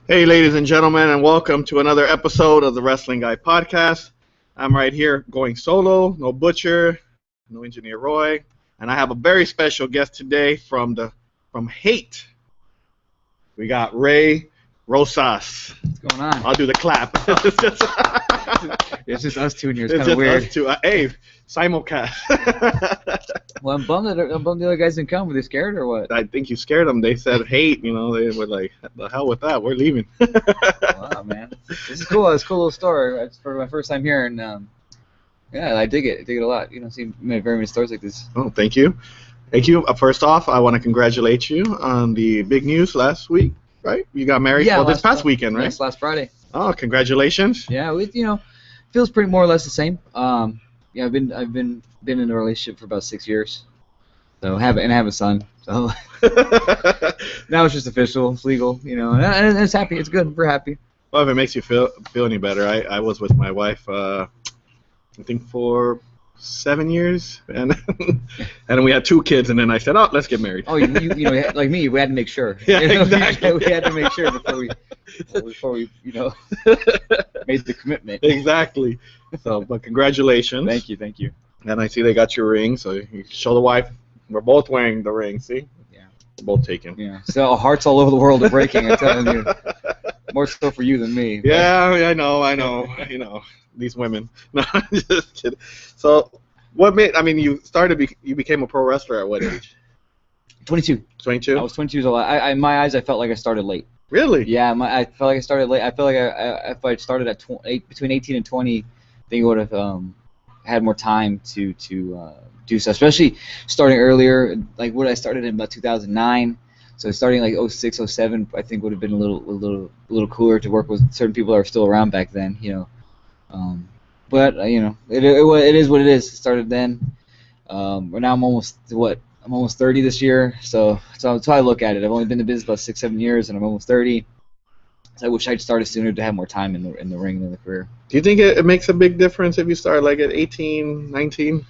Hey, ladies and gentlemen, and welcome to another episode of the Wrestling Guy Podcast. I'm right here going solo, no Butcher, no Engineer Roy, and I have a very special guest today from H.A.T.E. We got Ray Rosas. What's going on? I'll do the clap. It's just us two in here. It's It's kind of just weird. us two. Hey, simulcast. Well, I'm bummed the other guys didn't come. Were they scared or what? I think you scared them. They said hate. They were like, the hell with that. We're leaving. Wow, man. This is cool. It's a cool little story. It's for my first time here, and yeah, I dig it. I dig it a lot. You don't see very many stories like this. Oh, thank you. Thank you. First off, I want to congratulate you on the big news last week, right? You got married this past weekend, right? Yes, last Friday. Oh, congratulations. Yeah, feels pretty more or less the same. Yeah, I've been in a relationship for about 6 years, so I have a son. So now it's just official, it's legal, and it's happy. It's good. We're happy. Well, if it makes you feel any better, I was with my wife, I think for 7 years, and and we had 2 kids, and then I said, oh, let's get married. Oh, like me, we had to make sure. Yeah, exactly. We had to make sure before we made the commitment. Exactly. So, but congratulations. Thank you. And I see they got your ring, so you show the wife. We're both wearing the ring, see? Yeah. We're both taken. Yeah. So hearts all over the world are breaking, I'm telling you. More so for you than me. Yeah, I know. These women. No, I'm just kidding. So, what made? I mean, you became a pro wrestler at what age? 22. 22. I was 22 years old. In my eyes, I felt like I started late. Really? Yeah, I felt like I started late. I feel like if I started at between 18 and 20, I think I would have had more time to do so. Especially starting earlier, like what I started in about 2009. So starting like 06, 07, I think would have been a little cooler to work with certain people that are still around back then. But it is what it is. It started then. But now I'm almost 30 this year. So that's how I look at it. I've only been in the business about 6-7 years, and I'm almost 30. So I wish I'd started sooner to have more time in the ring and in the career. Do you think it makes a big difference if you start like at 18, 19?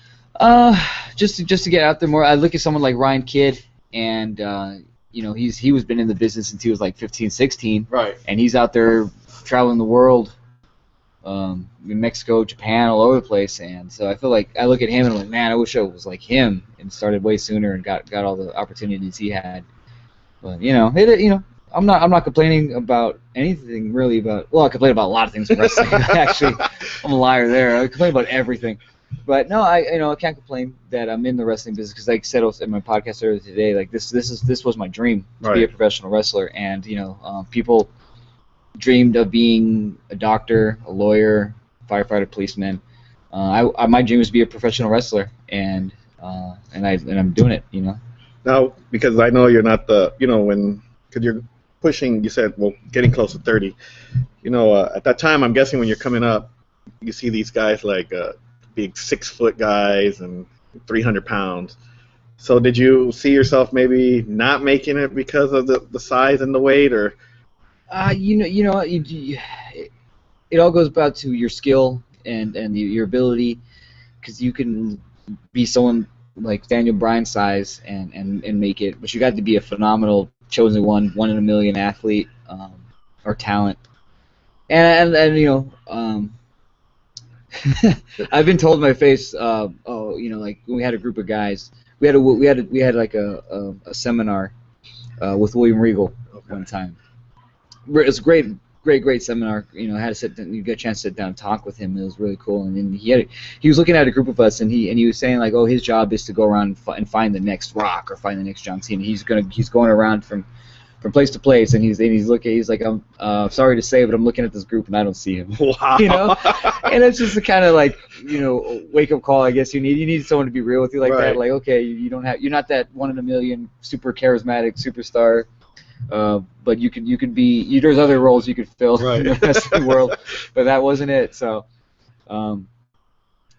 Just to get out there more. I look at someone like Ryan Kidd, and he was been in the business since he was like 15, 16. Right. And he's out there traveling the world, in Mexico, Japan, all over the place. And so I feel like I look at him and I'm like, man, I wish I was like him and started way sooner and got all the opportunities he had. But I'm not complaining about anything really about. Well, I complain about a lot of things in wrestling. Actually, I'm a liar there. I complain about everything. But no, I can't complain that I'm in the wrestling business because, like I said in my podcast earlier today, like this was my dream to be a professional wrestler, and people dreamed of being a doctor, a lawyer, firefighter, policeman. My dream was to be a professional wrestler, and I'm doing it. Now, because I know you're not because you're pushing. You said getting close to 30. At that time, I'm guessing when you're coming up, you see these guys like big 6-foot guys and 300 pounds. So did you see yourself maybe not making it because of the size and the weight, or? It all goes back to your skill and your ability, because you can be someone like Daniel Bryan size and make it, but you got to be a phenomenal chosen one in a million athlete or talent, and I've been told in my face, like when we had a group of guys, we had like a seminar with William Regal one time. It was a great seminar. I had to sit down, you get a chance to sit down and talk with him. It was really cool. And then he was looking at a group of us, and he was saying like, oh, his job is to go around and find the next Rock or find the next John Cena. He's going around from place to place, and he's like, I'm sorry to say, but I'm looking at this group and I don't see him. Wow. And it's just the kind of like wake up call I guess you need. You need someone to be real with you like that. Like, okay, you're not that 1 in a million super charismatic superstar. But you can be. There's other roles you could fill in the wrestling world, but that wasn't it. So, but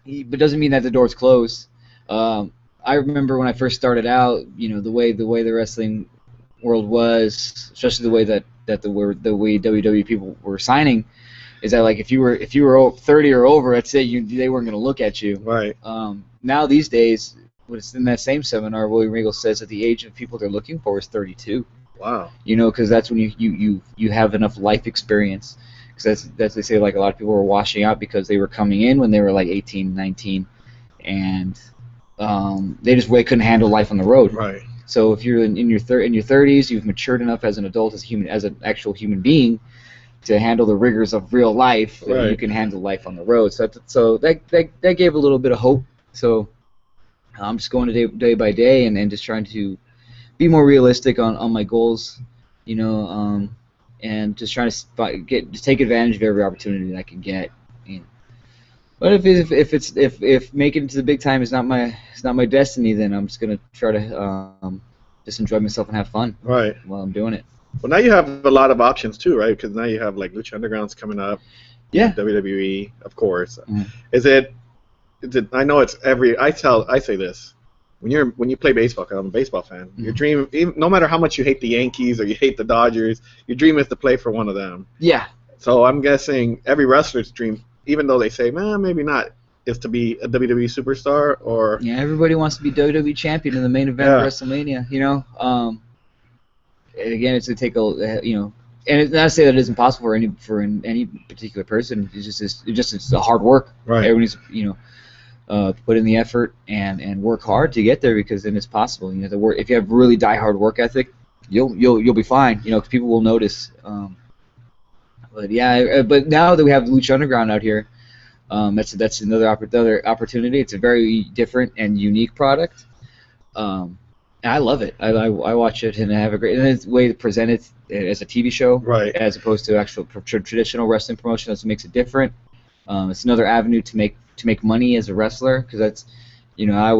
doesn't mean that the door's closed. I remember when I first started out, the way the wrestling world was, especially the way that the way WWE people were signing, is that like if you were 30 or over, I'd say they weren't going to look at you. Right. Now these days, it's in that same seminar, William Regal says that the age of people they're looking for is 32. Wow. You know, because that's when you have enough life experience. Because that's they say, like, a lot of people were washing out because they were coming in when they were like 18, 19, and they couldn't handle life on the road. Right. So if you're in your 30s, you've matured enough as an adult, as an actual human being, to handle the rigors of real life. Right. You can handle life on the road. So that gave a little bit of hope. So I'm just going day by day, and just trying to be more realistic on my goals, you know, and just trying to just take advantage of every opportunity that I can get. You know. But if making it to the big time is not my destiny, then I'm just gonna try to just enjoy myself and have fun Right. while I'm doing it. Well, now you have a lot of options too, right? Because now you have like Lucha Underground's coming up. Yeah. WWE, of course. Mm. Is it? I know it's I say this. When you play baseball, 'cause I'm a baseball fan, your dream, no matter how much you hate the Yankees or you hate the Dodgers, your dream is to play for one of them. Yeah. So I'm guessing every wrestler's dream, even though they say, man, maybe not, is to be a WWE superstar or. Yeah, everybody wants to be WWE champion in the main event of WrestleMania, you know. And again, it's to take and it's not to say that it isn't possible for any particular person. It's the hard work. Right. Everybody's put in the effort and work hard to get there, because then it's possible. You know, the work, if you have really die-hard work ethic, you'll be fine. You know, 'cause people will notice. But yeah, but now that we have Lucha Underground out here, that's another opportunity. It's a very different and unique product. And I love it. I watch it and I have a great. And it's a way to present it as a TV show, Right. as opposed to actual traditional wrestling promotion. That makes it different. It's another avenue to make money as a wrestler, because that's, I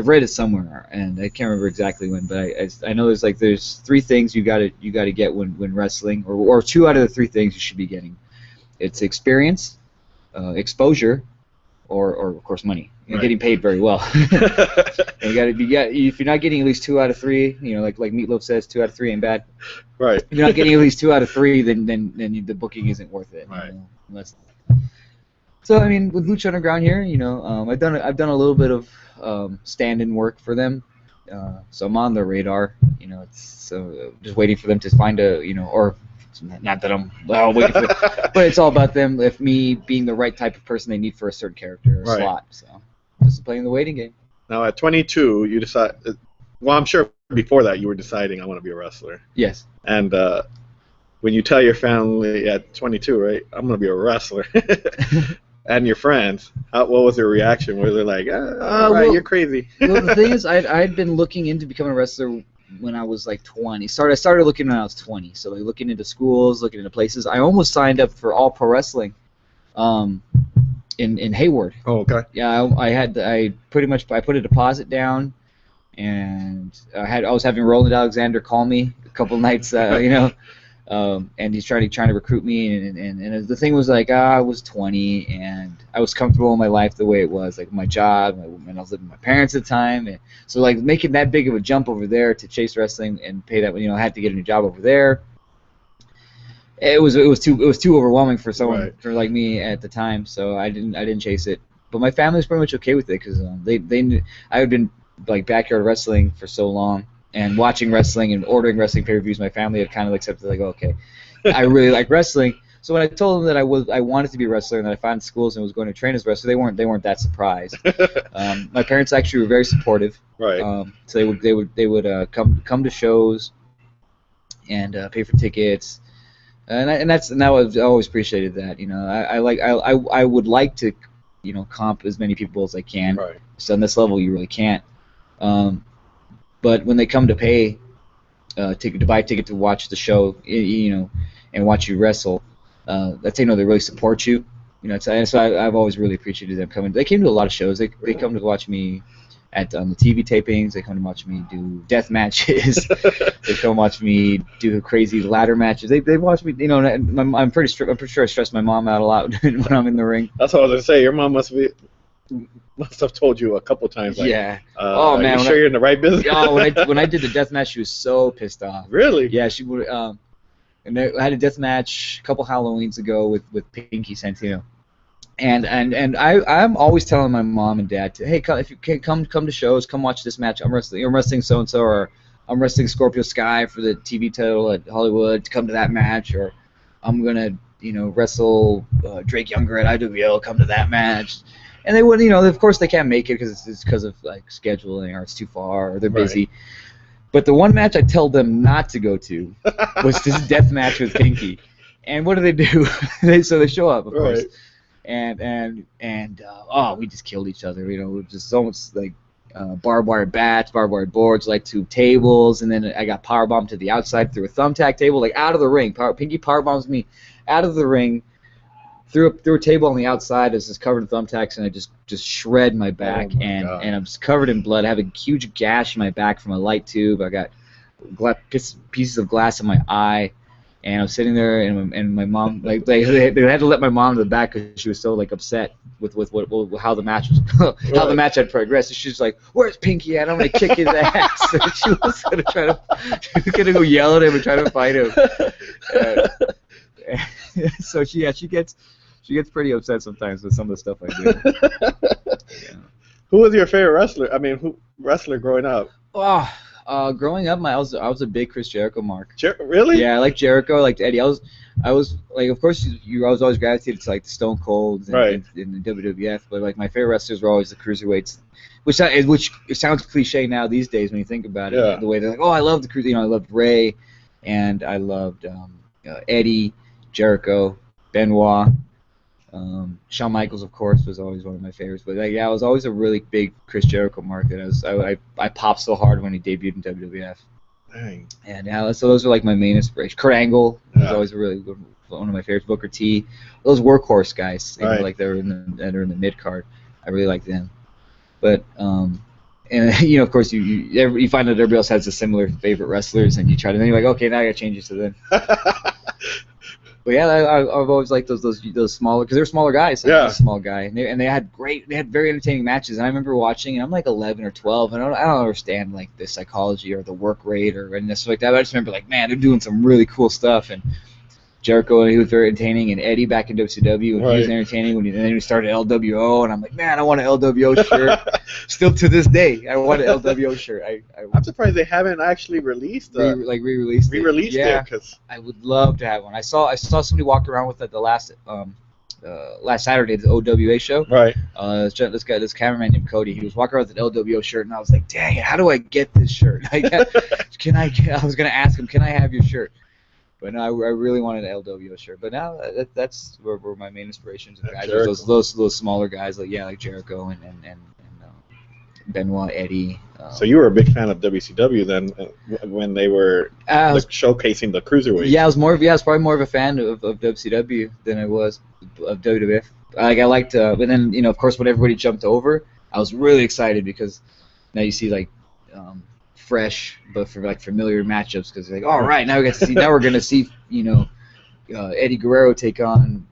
read it somewhere and I can't remember exactly when, but I know there's three things you got to get when wrestling, or two out of the three things you should be getting. It's experience, exposure, or of course money. You're getting paid very well. And if you're not getting at least 2 out of 3, like Meatloaf says, 2 out of 3 ain't bad. Right. If you're not getting at least 2 out of 3, then the booking isn't worth it. Right. So I mean, with Lucha Underground here, I've done a little bit of stand-in work for them, so I'm on their radar. So just waiting for them to find or not that I'm waiting for it, but it's all about them. If me being the right type of person they need for a certain character or slot, so just playing the waiting game. Now at 22, you decide. Well, I'm sure before that you were deciding I want to be a wrestler. Yes. And when you tell your family at 22, right, I'm going to be a wrestler, and your friends, what was their reaction? Were they like, right, you're crazy? Well, the thing is, I'd been looking into becoming a wrestler when I was like 20. I started looking when I was 20. So looking into schools, looking into places. I almost signed up for All Pro Wrestling, in Hayward. Oh, okay. Yeah, I put a deposit down, and I was having Roland Alexander call me a couple nights, and he's trying to recruit me, and the thing was like, I was 20 and I was comfortable in my life the way it was, like my job, and I was living with my parents at the time, and so making that big of a jump over there to chase wrestling and pay that, I had to get a new job over there. It was too overwhelming for someone for like me at the time, so I didn't chase it. But my family was pretty much okay with it, because they knew I had been like backyard wrestling for so long, and watching wrestling and ordering wrestling pay-per-views. My family had kind of accepted, like, okay, I really like wrestling. So when I told them that I wanted to be a wrestler and that I found schools and was going to train as a wrestler, they weren't that surprised. My parents actually were very supportive. Right. So they would come to shows and pay for tickets. And I always appreciated that. I would like to, comp as many people as I can. Right. So on this level, you really can't. But when they come to pay, to buy a ticket to watch the show, and watch you wrestle, that's they really support you. So I've always really appreciated them coming. They came to a lot of shows. They come to watch me at the TV tapings. They come to watch me do death matches. They come watch me do crazy ladder matches. They watch me. I'm pretty sure I stress my mom out a lot when I'm in the ring. That's what I was gonna say. Your mom must have told you a couple times. Like, yeah. Oh man, are you sure you're in the right business? Oh, when I did the death match, she was so pissed off. Really? Yeah, she would. And I had a death match a couple Halloweens ago with Pinky Santino. And I'm always telling my mom and dad to, hey, if you can come to shows, come watch this match. I'm wrestling so and so, or I'm wrestling Scorpio Sky for the TV title at Hollywood to come to that match, or I'm gonna wrestle Drake Younger at IWL, come to that match. And they wouldn't, of course they can't make it because it's because of like scheduling or it's too far or they're busy. But the one match I tell them not to go to was this death match with Pinky. And what do? So they show up, of course. And we just killed each other. It was just almost like barbed wire bats, barbed wire boards, like 2 tables, and then I got powerbombed to the outside through a thumbtack table, like out of the ring. Pinky powerbombs me out of the ring, through a table on the outside. It's just covered in thumbtacks, and I just shred my back, and I'm just covered in blood. I have a huge gash in my back from a light tube. I got pieces of glass in my eye. And I'm sitting there, and my mom, like they had to let my mom to the back because she was so like upset with how the match was, how the match had progressed. And she's like, "Where's Pinky at? I'm gonna kick his ass." So she was gonna go yell at him and try to fight him. So she gets pretty upset sometimes with some of the stuff I do. Yeah. Who was your favorite wrestler? I mean, wrestler growing up? Growing up, I was a big Chris Jericho mark. Really? Yeah, I liked Jericho, I liked Eddie. I was like, of course, I was always gravitated to like the Stone Colds and the WWF, but like my favorite wrestlers were always the cruiserweights, which it sounds cliche now these days when you think about it. Yeah. The way they're like, oh, I love the cruiser. I loved Ray, and I loved Eddie, Jericho, Benoit. Shawn Michaels, of course, was always one of my favorites. But I was always a really big Chris Jericho mark. That I popped so hard when he debuted in WWF. Dang. And so those are like my main inspiration. Kurt Angle was always a really good, one of my favorites. Booker T, those workhorse guys, like they're in the mid card. I really like them. But and of course you find that everybody else has a similar favorite wrestlers, and you try to then you're like, okay, now I gotta change it to them. But yeah, I've always liked those smaller, because they're smaller guys. I was a small guy, and they had very entertaining matches. And I remember watching, and I'm like 11 or 12, and I don't understand like the psychology or the work rate or anything like that. But I just remember like, man, they're doing some really cool stuff. And Jericho, he was very entertaining, and Eddie back in WCW, and he was entertaining. And then we started LWO, and I'm like, man, I want an LWO shirt. Still to this day, I want an LWO shirt. I'm surprised they haven't actually released re-released it. Because I would love to have one. I saw somebody walk around with it last Saturday, the OWA show. Right. This cameraman named Cody, he was walking around with an LWO shirt, and I was like, dang it, how do I get this shirt? I was gonna ask him, can I have your shirt? But no, I really wanted an LWO shirt. But now that's where my main inspirations of guys. Those smaller guys like Jericho and Benoit, Eddie. So you were a big fan of WCW then when they were showcasing the cruiserweight. Yeah, I was probably more of a fan of WCW than I was of WWF. I liked, but then of course when everybody jumped over, I was really excited because now you see like. Fresh but for like familiar matchups, because like, all right, now we're gonna see Eddie Guerrero take on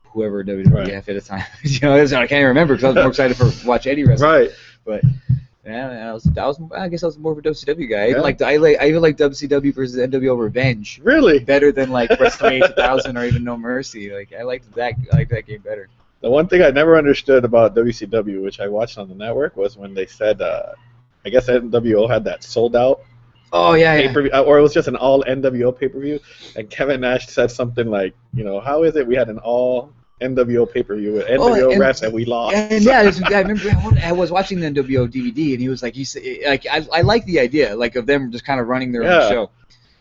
whoever WWF at the time. I can't even remember because I was more excited for watch Eddie wrestle. Right. But yeah, I guess I was more of a WCW guy. I even like WCW versus NWO Revenge. Really? Better than like WrestleMania 2000 or even No Mercy. Like I liked that game better. The one thing I never understood about WCW, which I watched on the network, was when they said. I guess NWO had that sold out. Oh yeah, pay-per-view, or it was just an all NWO pay-per-view. And Kevin Nash said something like, how is it we had an all NWO pay-per-view with NWO refs and we lost? And I remember I was watching the NWO DVD, and he was like, I like the idea like of them just kind of running their own show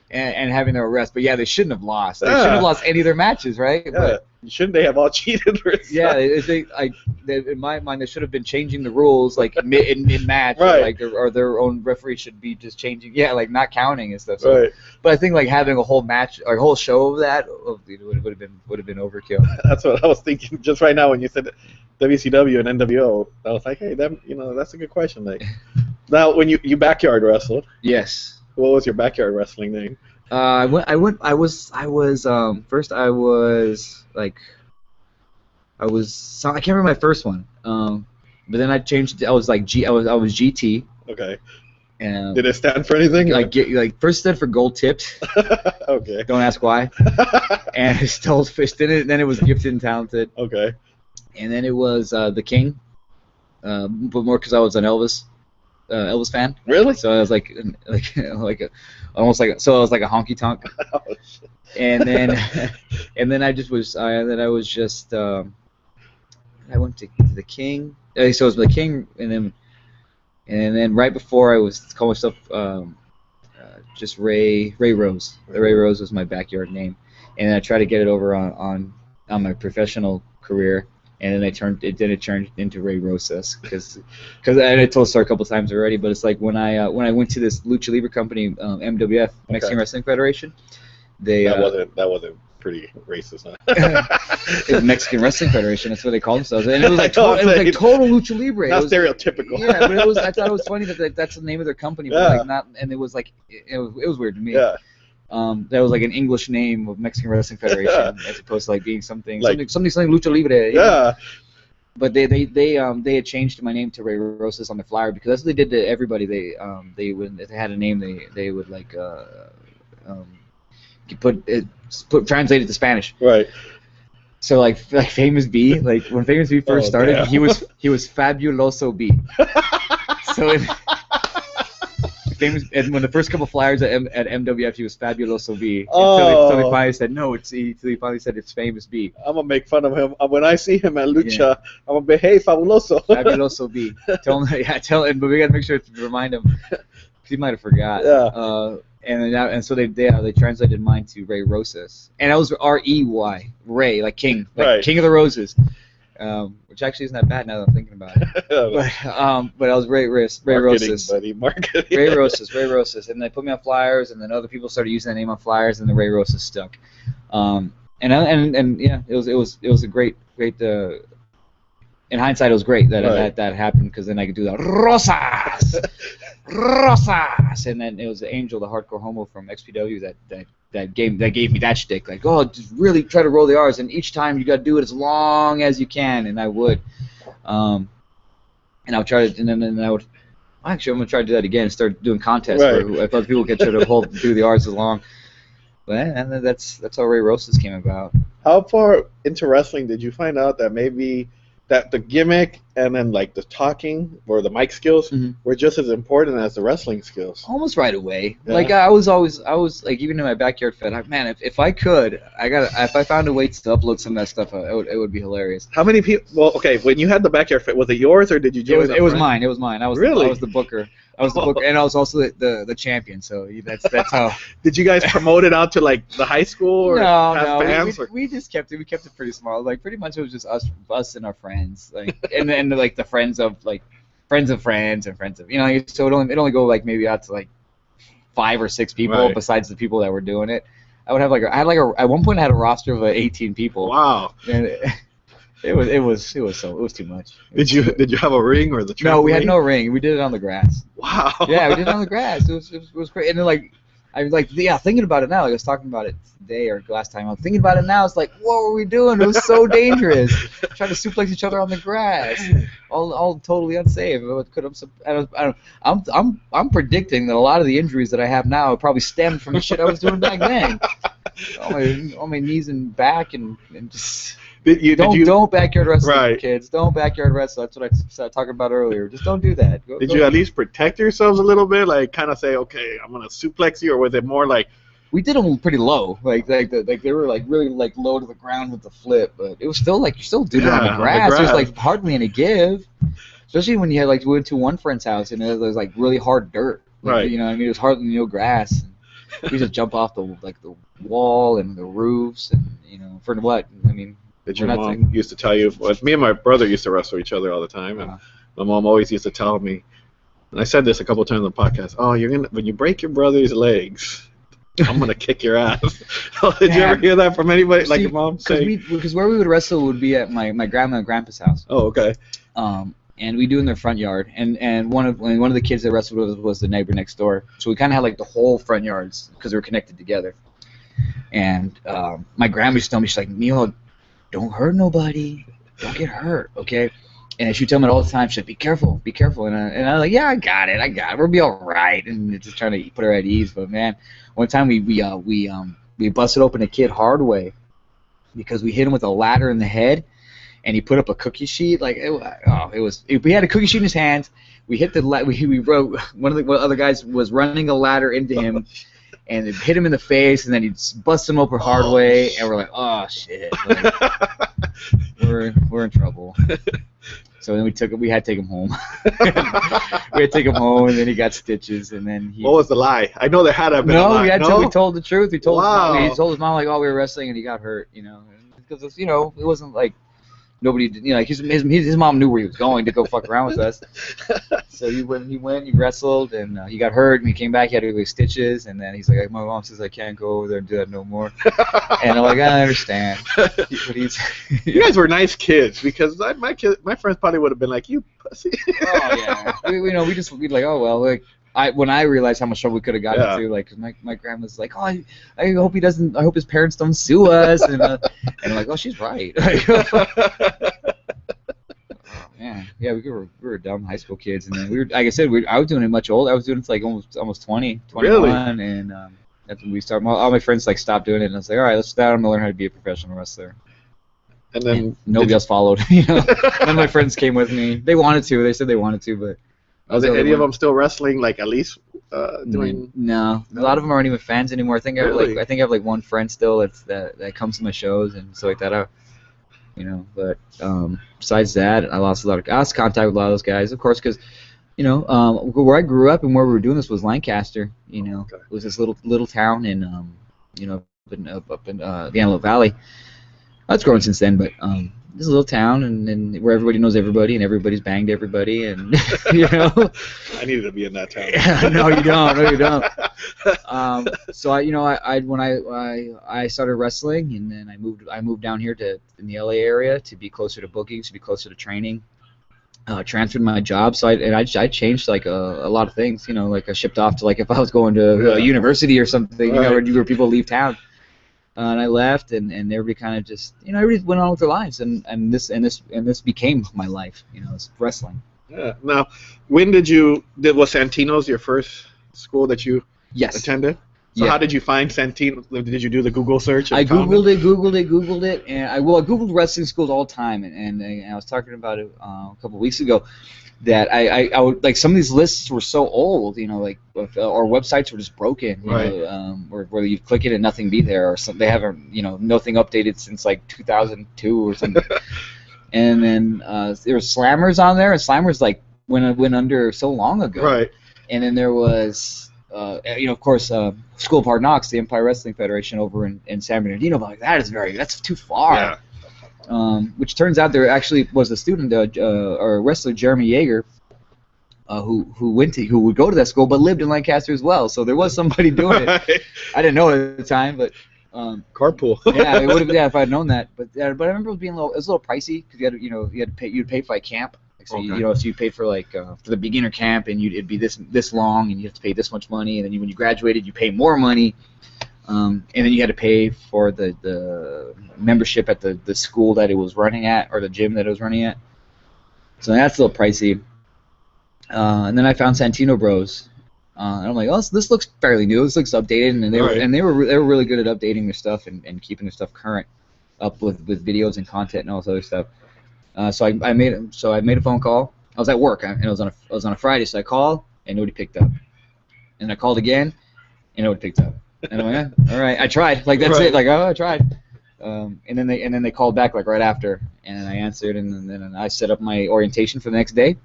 and having their arrest, but they shouldn't have lost. They shouldn't have lost any of their matches, right? Yeah. But, shouldn't they have all cheated? In my mind, they should have been changing the rules like in mid-match, right? Or their own referee should be just changing, like not counting and stuff. So, right. But I think like having a whole match, or a whole show of that, would have been overkill. That's what I was thinking just right now when you said WCW and NWO. I was like, hey, that's a good question. Like, now when you backyard wrestled, yes. What was your backyard wrestling name? I was I can't remember my first one. But then I changed it. I was GT. Okay. And did it stand for anything? First stood for gold tipped. Okay. Don't ask why. And it still fished in it. Then it was gifted and talented. Okay. And then it was the King, but more because I was an Elvis. Elvis fan. Really? So I was like almost like so I was like a honky tonk. Oh, shit. And then and then I just was I was just I went to the King. So it was the King, and then right before I was calling myself just Ray Rose. The Ray Rose was my backyard name, and then I tried to get it over on my professional career, and then it turned into Ray Rosas because I told the story a couple times already, but it's like when I went to this lucha libre company, MWF, Mexican Wrestling Federation, they that wasn't pretty racist, huh? it was Mexican Wrestling Federation. That's what they called themselves, and it was like total lucha libre. Not it was, stereotypical. Yeah, but I thought it was funny that that's the name of their company, but like not, and it was like it was weird to me. Yeah. That was like an English name of Mexican Wrestling Federation as opposed to like being something Like, lucha libre. Yeah. But they had changed my name to Ray Rosas on the flyer because that's what they did to everybody. They when they had a name they would like translate it to Spanish. Right. So like Famous B, like when Famous B first started, damn. he was Fabuloso B. So Famous, and when the first couple flyers at MWF, he was Fabuloso B. Oh. So they finally said no. He finally said it's Famous B. I'm gonna make fun of him when I see him at Lucha. I'm gonna be, hey, fabuloso. Fabuloso B. Tell him, but we gotta make sure to remind him because he might have forgot. Yeah. And so they translated mine to Ray Rosas, and that was R-E-Y, Ray, like King, like Right. King of the Roses, which actually isn't that bad now that I'm thinking about it. But I was Ray Rosas, buddy, marketing. Ray Rosas, and they put me on flyers, and then other people started using that name on flyers, and the Ray Rosas stuck. And yeah, it was a great. In hindsight, it was great that happened because then I could do the Rosas, and then it was Angel, the hardcore homo from XPW that gave me that shtick, like, oh, just really try to roll the R's, and each time you got to do it as long as you can, and I would, and I would try to, and then I would. Actually, I'm gonna try to do that again. Start doing contests where if other people can try to do the R's as long. But and then that's how Ray Rosas came about. How far into wrestling did you find out that maybe that the gimmick and then like the talking or the mic skills were just as important as the wrestling skills? Almost right away. Yeah. Like I was like, even in my backyard fed, man, if I could, if I found a way to upload some of that stuff, it would be hilarious. How many people? Well, okay, when you had the backyard fit, was it yours or did you join? It was mine. I was Really? I was the booker. I was the booker, and I was also the champion. So that's how. Did you guys promote it out to like the high school or have fans? We just kept it. We kept it pretty small. Like pretty much it was just us and our friends. Like and then like the friends of friends of friends and friends of So it only go like maybe out to like 5 or 6 people Right. besides the people that were doing it. I would have at one point I had a roster of 18 people. Wow. And it was too much. Did you have a ring or the trampoline? No, we had no ring. We did it on the grass. Wow. Yeah, we did it on the grass. It was great. And then like I was like, yeah, thinking about it now. Like I was talking about it today or last time. I was thinking about it now. It's like, what were we doing? It was so dangerous. Trying to suplex each other on the grass, all totally unsafe. I'm predicting that a lot of the injuries that I have now probably stemmed from the shit I was doing back then. On my knees and back and just. Don't backyard wrestle, Right. kids. Don't backyard wrestle. That's what I started talking about earlier. Just don't do that. Did you at least protect yourselves a little bit? Like kind of say, okay, I'm gonna suplex you, or was it more like? We did them pretty low, like they were like really like low to the ground with the flip, but it was still like you still did it on the grass. There's like hardly any give, especially when you had we went to one friend's house and there was like really hard dirt. Like, Right. You know what I mean? It was hardly no grass. And we just jump off the wall and the roofs and for what? I mean. Did your mom used to tell you? Well, me and my brother used to wrestle each other all the time, and my mom always used to tell me, and I said this a couple of times on the podcast. Oh, when you break your brother's legs, I'm gonna kick your ass. Did you ever hear that from anybody? Like your mom say? Because where we would wrestle would be at my grandma and grandpa's house. Oh, okay. And we do in their front yard, and one of the kids that wrestled with us was the neighbor next door. So we kind of had like the whole front yards because they were connected together. And my grandma used to tell me, she's like, Neil, don't hurt nobody. Don't get hurt, okay? And she would tell me all the time, she's like, be careful. And I was like, yeah, I got it. We'll be all right. And just trying to put her at ease. But, man, one time we busted open a kid hard way because we hit him with a ladder in the head, and he put up a cookie sheet. Like, we had a cookie sheet in his hands. we hit the we wrote one of the other guys was running a ladder into him, and it hit him in the face, and then he busted him open hard way, and we're like, oh shit, like, we're in trouble. So then we had to take him home. We had to take him home, and then he got stitches, and then he. What was the lie? I know there had to have been a lie. We told the truth. We told Wow. he told his mom like, oh, we were wrestling, and he got hurt, you know, because it wasn't like nobody, you know, like his mom knew where he was going to go fuck around with us. So he went, he wrestled, and he got hurt, and he came back, he had to go get stitches, and then he's like, my mom says I can't go over there and do that no more. And I'm like, I understand. But You guys were nice kids, because my friends probably would have been like, you pussy. Oh yeah. We like, oh well, like when I realized how much trouble we could have gotten into, like, 'cause my grandma's like, oh, I hope I hope his parents don't sue us, and I'm like, oh, she's right. Yeah, we were dumb high school kids, and then we were, like I said, I was doing it much older. I was doing it to like almost 20, 21, really? And that's when we started. All my friends like stopped doing it, and I was like, all right, let's start. I'm gonna learn how to be a professional wrestler. And then nobody else followed. You know, none of my friends came with me. They wanted to. They said they wanted to, but. Are there any of them still wrestling? Like at least doing? No, a lot of them aren't even fans anymore. I think I have like one friend still that comes to my shows and stuff like that. You know, but besides that, I lost contact with a lot of those guys, of course, because you know where I grew up and where we were doing this was Lancaster. You know, okay. It was this little town in you know up in the Antelope Valley. That's grown since then, but this is a little town and where everybody knows everybody and everybody's banged everybody, and you know. I needed to be in that town. No, you don't. No, you don't. So when I started wrestling, and then I moved down here in the LA area to be closer to bookings, to be closer to training. Transferred my job, so I changed like a lot of things. You know, like I shipped off to like if I was going to a university or something, you know, where people leave town. And I left, and everybody kind of just, you know, everybody went on with their lives, and this became my life, you know, it's wrestling. Yeah. Now, when was Santino's your first school that you attended? So how did you find Santino? Did you do the Google search? I Googled it, and I Googled wrestling schools all the time, and I was talking about it a couple of weeks ago. That I would like some of these lists were so old, you know, like or websites were just broken, you know, where you click it and nothing be there, or they haven't, you know, nothing updated since like 2002 or something. And then there was Slammers on there, and Slammers like went under so long ago. Right. And then there was, you know, of course, School of Hard Knocks, the Empire Wrestling Federation over in San Bernardino. But like that's too far. Yeah. Which turns out there actually was a student or a wrestler, Jeremy Yeager, who would go to that school but lived in Lancaster as well. So there was somebody doing it. I didn't know at the time, but carpool. Yeah, it would have. Yeah, if I'd known that. But I remember it was a little pricey because you'd pay for like camp. So so you paid for like for the beginner camp, and it'd be this long, and you have to pay this much money, and then when you graduated, you pay more money. And then you had to pay for the membership at the school that it was running at, or the gym that it was running at. So that's a little pricey. And then I found Santino Bros. And I'm like, oh, this looks fairly new. This looks updated, and they were really good at updating their stuff and keeping their stuff current, up with videos and content and all this other stuff. So I made a phone call. I was at work, and it was on a Friday, so I called and nobody picked up. And I called again, and nobody picked up. And I'm like, all right, I tried. Like that's it. Like, oh, I tried. And then they called back like right after, and I answered, and then I set up my orientation for the next day.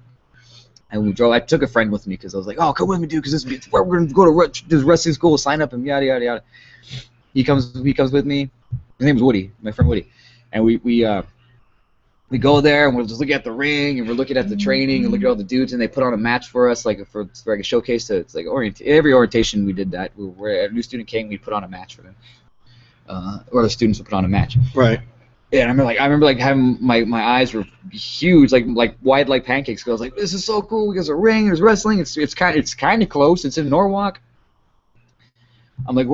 And we drove. I took a friend with me because I was like, oh, come with me, dude, because we're gonna go to this wrestling school, sign up, and yada yada yada. He comes with me. His name is Woody, my friend Woody, and we go there and we're just looking at the ring and we're looking at the training and looking at all the dudes, and they put on a match for us, like for like a showcase. To it's like every orientation we did that. Where a new student came, we put on a match for them, or the students would put on a match. Right. Yeah, and I remember having my eyes were huge, like wide like pancakes. 'Cause I was like, this is so cool. There's a ring, there's wrestling. It's kind of close. It's in Norwalk. I'm like,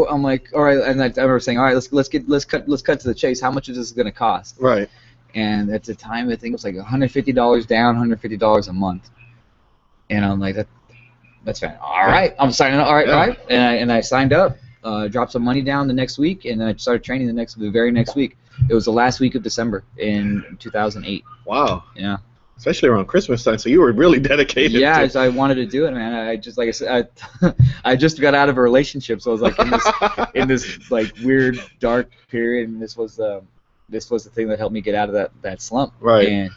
all right, and I remember saying, all right, let's cut to the chase. How much is this going to cost? Right. And at the time, I think it was like $150 down, $150 a month. And I'm like, that's fine. All right, I'm signing up. All right. And I signed up, dropped some money down the next week, and then I started training the very next week. It was the last week of December in 2008. Wow. Yeah. especially around Christmas time. So you were really dedicated. Yeah, To... I wanted to do it, man. I just, like I said, I just got out of a relationship, so I was like in this like weird dark period, and this was the thing that helped me get out of that slump. Right.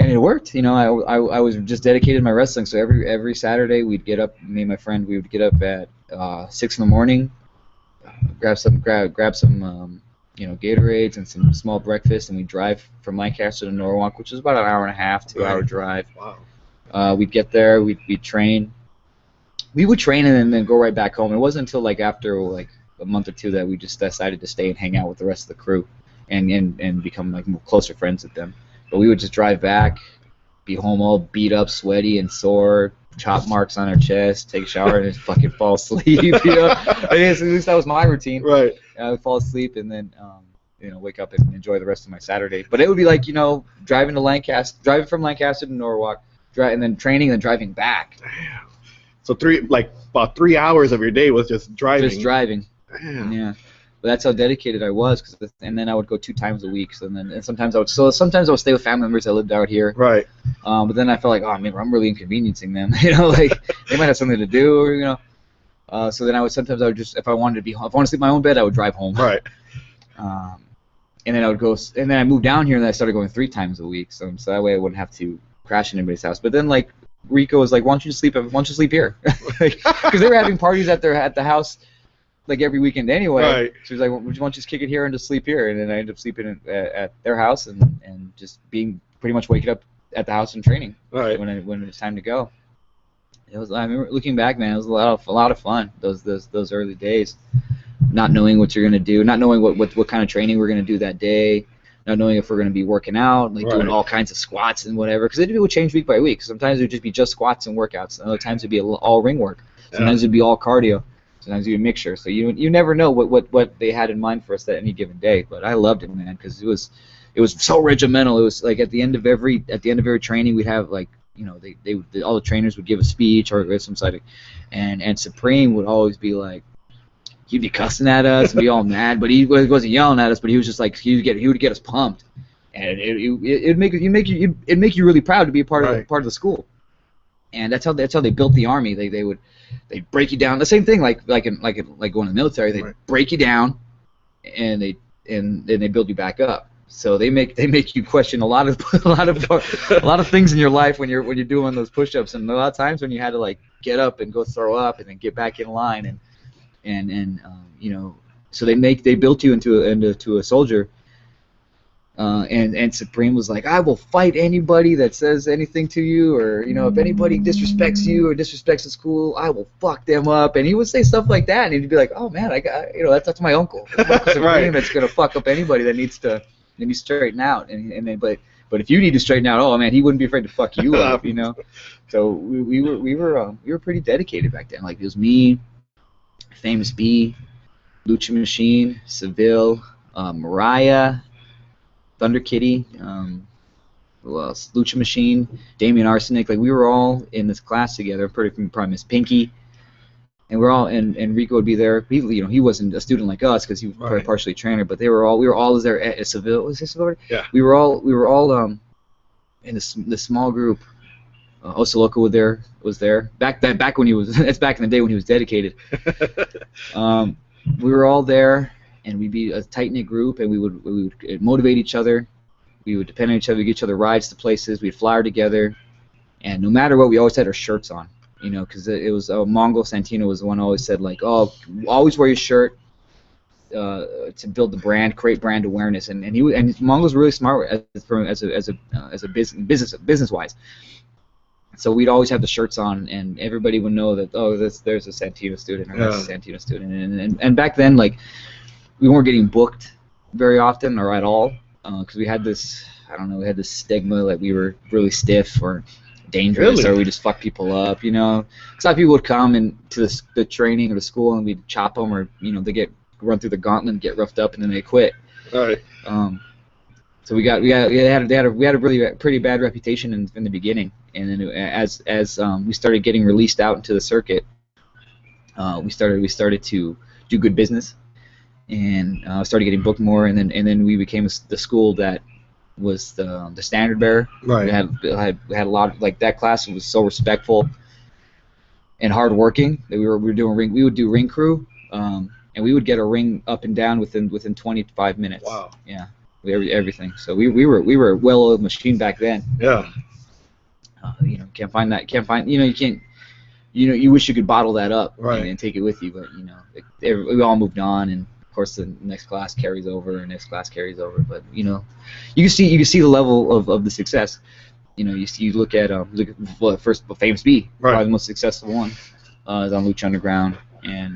And it worked. I was just dedicated to my wrestling. So every Saturday we'd get up, me and my friend, we would get up at 6 in the morning, grab some Gatorades and some small breakfast, and we'd drive from Lancaster to Norwalk, which is about an hour and a half, 2 hour drive. Wow. We'd get there, we'd train. We would train and then go right back home. It wasn't until like after like a month or two that we just decided to stay and hang out with the rest of the crew and become like closer friends with them. But we would just drive back, be home all beat up, sweaty and sore, chop marks on our chest, take a shower, and just fucking fall asleep. I guess at least that was my routine. Right. I would fall asleep and then wake up and enjoy the rest of my Saturday. But it would be like driving from Lancaster to Norwalk, and then training and then driving back. Damn. So about 3 hours of your day was just driving. Just driving. Damn. Yeah. But that's how dedicated I was, and then I would go 2 times a week. And sometimes I would stay with family members that lived out here. Right. But then I felt like, oh man, I'm really inconveniencing them. Like they might have something to do, or so then I would just, if I wanted to be home, if I wanted to sleep in my own bed, I would drive home. Right. And then I would go, and then I moved down here, and I started going 3 times a week. So that way I wouldn't have to crash in anybody's house. But then like Rico was like, why don't you sleep here? Because they were having parties at the house like every weekend anyway. Right. So he's like, well, why don't you just kick it here and just sleep here? And then I ended up sleeping at their house and just being pretty much waking up at the house and training. Right. When it was time to go. I remember looking back, man, it was a lot of fun those early days. Not knowing what you're gonna do, not knowing what kind of training we're gonna do that day, not knowing if we're gonna be working out, like doing all kinds of squats and whatever. Because it would change week by week. Sometimes it would just be just squats and workouts. Other times it'd be all ring work. Sometimes it'd be all cardio. Sometimes it'd be a mixture. So you never know what they had in mind for us at any given day. But I loved it, man, because it was so regimental. It was like at the end of every training we'd have like all the trainers would give a speech or some sort of, and Supreme would always be like, he'd be cussing at us and be all mad, but he wasn't yelling at us, but he was just like he would get us pumped, and it'd make you really proud to be a part of the school, and that's how they built the Army. They'd break you down. The same thing like going to the military. They break you down, and then they build you back up. So they make you question a lot of things in your life when you're doing those push-ups, and a lot of times when you had to like get up and go throw up and then get back in line and so they built you into a soldier. And Supreme was like, I will fight anybody that says anything to you, or if anybody disrespects you or disrespects the school, I will fuck them up. And he would say stuff like that, and he'd be like, oh man, I got that's my uncle. Supreme that's gonna fuck up anybody that needs to straighten out. And then but if you need to straighten out, oh man, he wouldn't be afraid to fuck you up, So we were pretty dedicated back then. Like it was me, Famous B, Lucha Machine, Seville, Mariah, Thunder Kitty, who else? Lucha Machine, Damien Arsenic. Like we were all in this class together. Probably Miss Pinky, and we're all and Rico would be there. He wasn't a student like us because he was partially a trainer, but we were all there at Seville. Was this Seville? Yeah. We were all in this small group. Osaloka was there back when he was. That's back in the day when he was dedicated. We were all there, and we'd be a tight knit group, and we would motivate each other. We would depend on each other, get each other rides to places. We'd flyer together, and no matter what, we always had our shirts on. Because it was Mongo Santino was the one who always said like, oh, always wear your shirt to build the brand, create brand awareness, and Mongo's really smart as a business wise. So we'd always have the shirts on, and everybody would know that there's a Santino student or that's a Santino student, and back then like we weren't getting booked very often or at all because we had this stigma like we were really stiff or dangerous or we just fuck people up, Some people would come into the training or the school and we'd chop them or they run through the gauntlet and get roughed up and then they quit. All right. So we had a really pretty bad reputation in the beginning, and then as we started getting released out into the circuit, we started to do good business, and started getting booked more, and then we became the school that was the standard bearer. Right. We had a lot of, like, that class was so respectful and hardworking that we would do ring crew, and we would get a ring up and down within 25 minutes. Wow. Yeah, everything. So we were a well-oiled machine back then. Yeah. You can't find that. You can't. You wish you could bottle that up Right. and take it with you, but we all moved on, and of course the next class carries over, and next class carries over. But you can see the level of the success. You look at first Famous B, Right. probably the most successful one, is on Lucha Underground, and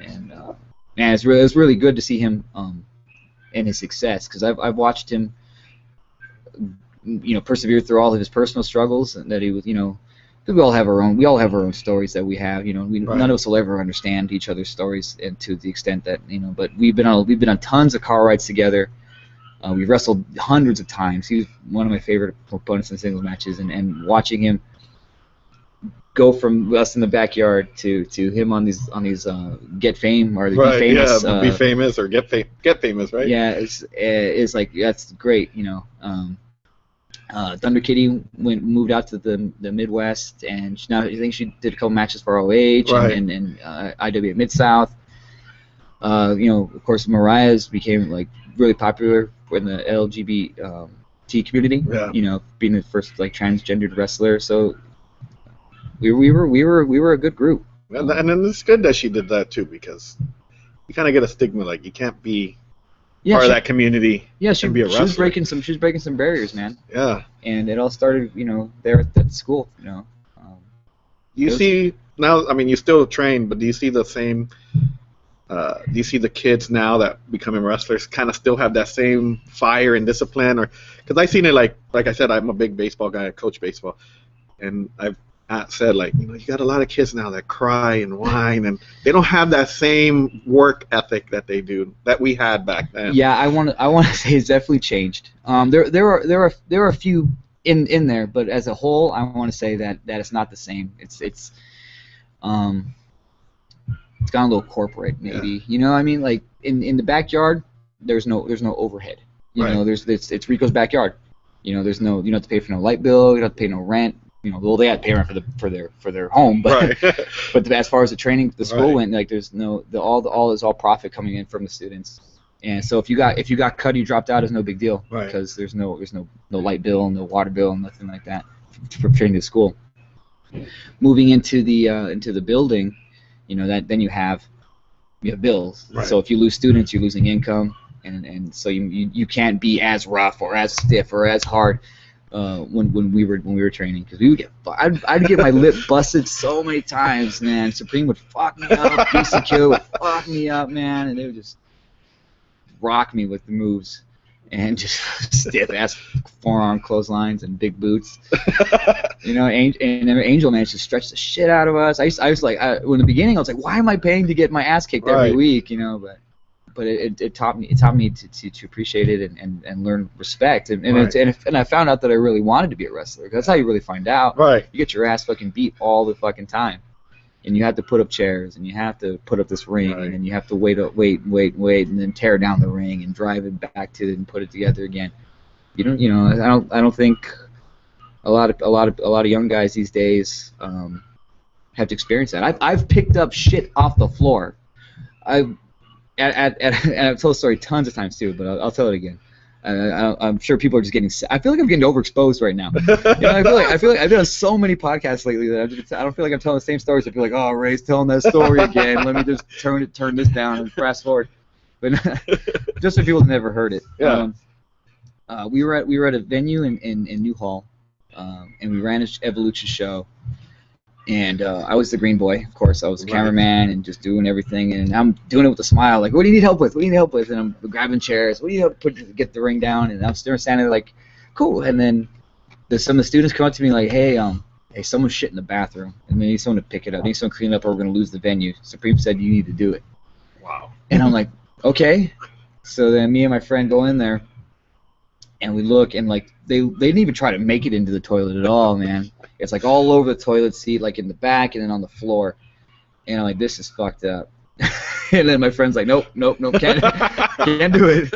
man, it's really good to see him and his success, because I've watched him persevere through all of his personal struggles, and that he was we all have our own stories that we have. Right. None of us will ever understand each other's stories, and to the extent that but we've been on tons of car rides together. We've wrestled hundreds of times. He was one of my favorite opponents in singles matches, and watching him go from us in the backyard to him on these Get Fame or the Right. Be Famous. Yeah. Be famous or get famous, right? Yeah, it's like, that's great. Thunder Kitty moved out to the Midwest, and I think she did a couple matches for ROH Right. and IW at Mid-South. Of course, Mariah's became like really popular in the LGBT community. Yeah. Being the first like transgendered wrestler. So we were a good group. And then it's good that she did that too, because you kind of get a stigma like you can't be part of that community. Yeah, and be a wrestler. she was breaking some barriers, man. Yeah. And it all started, there at that school. You see now. I mean, you still train, but do you see the same? Do you see the kids now that becoming wrestlers kind of still have that same fire and discipline? Or because I've seen it, like I said, I'm a big baseball guy. I coach baseball, and I've said, like, you got a lot of kids now that cry and whine, and they don't have that same work ethic that we had back then. Yeah, I want to say it's definitely changed. There are a few in there, but as a whole, I want to say that it's not the same. It's gone a little corporate, maybe. Yeah. I mean, like in the backyard, there's no overhead. Right. It's Rico's backyard. There's no, you don't have to pay for no light bill, you don't have to pay no rent. Well, they had to pay rent for their home, but Right. but as far as the training, the school Right. went, like, there's no all profit coming in from the students. And so if you got cut, you dropped out, is no big deal, Right. because there's no light bill, no water bill, nothing like that for training the school. Moving into the building, then you have bills. Right. So if you lose students, you're losing income, and so you can't be as rough or as stiff or as hard when we were training, because I'd get my lip busted so many times, man. Supreme would fuck me up, DC Killer would fuck me up, man, and they would just rock me with the moves and just stiff ass forearm clotheslines and big boots. Angel managed to stretch the shit out of us. I was like, in the beginning, I was like, why am I paying to get my ass kicked every Right. week? But it taught me to appreciate it and learn respect, and I found out that I really wanted to be a wrestler. 'Cause that's how you really find out. Right. You get your ass fucking beat all the fucking time, and you have to put up chairs, and you have to put up this ring, Right. and then you have to wait, and then tear down the ring and drive it back to it and put it together again. I don't think a lot of young guys these days have to experience that. I've picked up shit off the floor. And I've told the story tons of times too, but I'll tell it again. I'm sure people are just getting. I feel like I'm getting overexposed right now. I feel like I've been on so many podcasts lately that I don't feel like I'm telling the same stories. I feel like, oh, Ray's telling that story again. Let me just turn this down and fast forward. But just for people who've never heard it. Yeah. We were at a venue in New Hall, and we ran an Evolution show. And I was the green boy, of course. I was the cameraman and just doing everything. And I'm doing it with a smile, like, what do you need help with? What do you need help with? And I'm grabbing chairs. What do you need help to get the ring down? And I'm standing there like, cool. And then some of the students come up to me like, hey, someone's shit in the bathroom. And we need someone to pick it up. We need someone to clean it up, or we're going to lose the venue. Supreme said you need to do it. Wow. And I'm like, okay. So then me and my friend go in there, and we look, and like they didn't even try to make it into the toilet at all, man. It's like all over the toilet seat, like in the back and then on the floor. And I'm like, this is fucked up. And then my friend's like, nope, can't do it.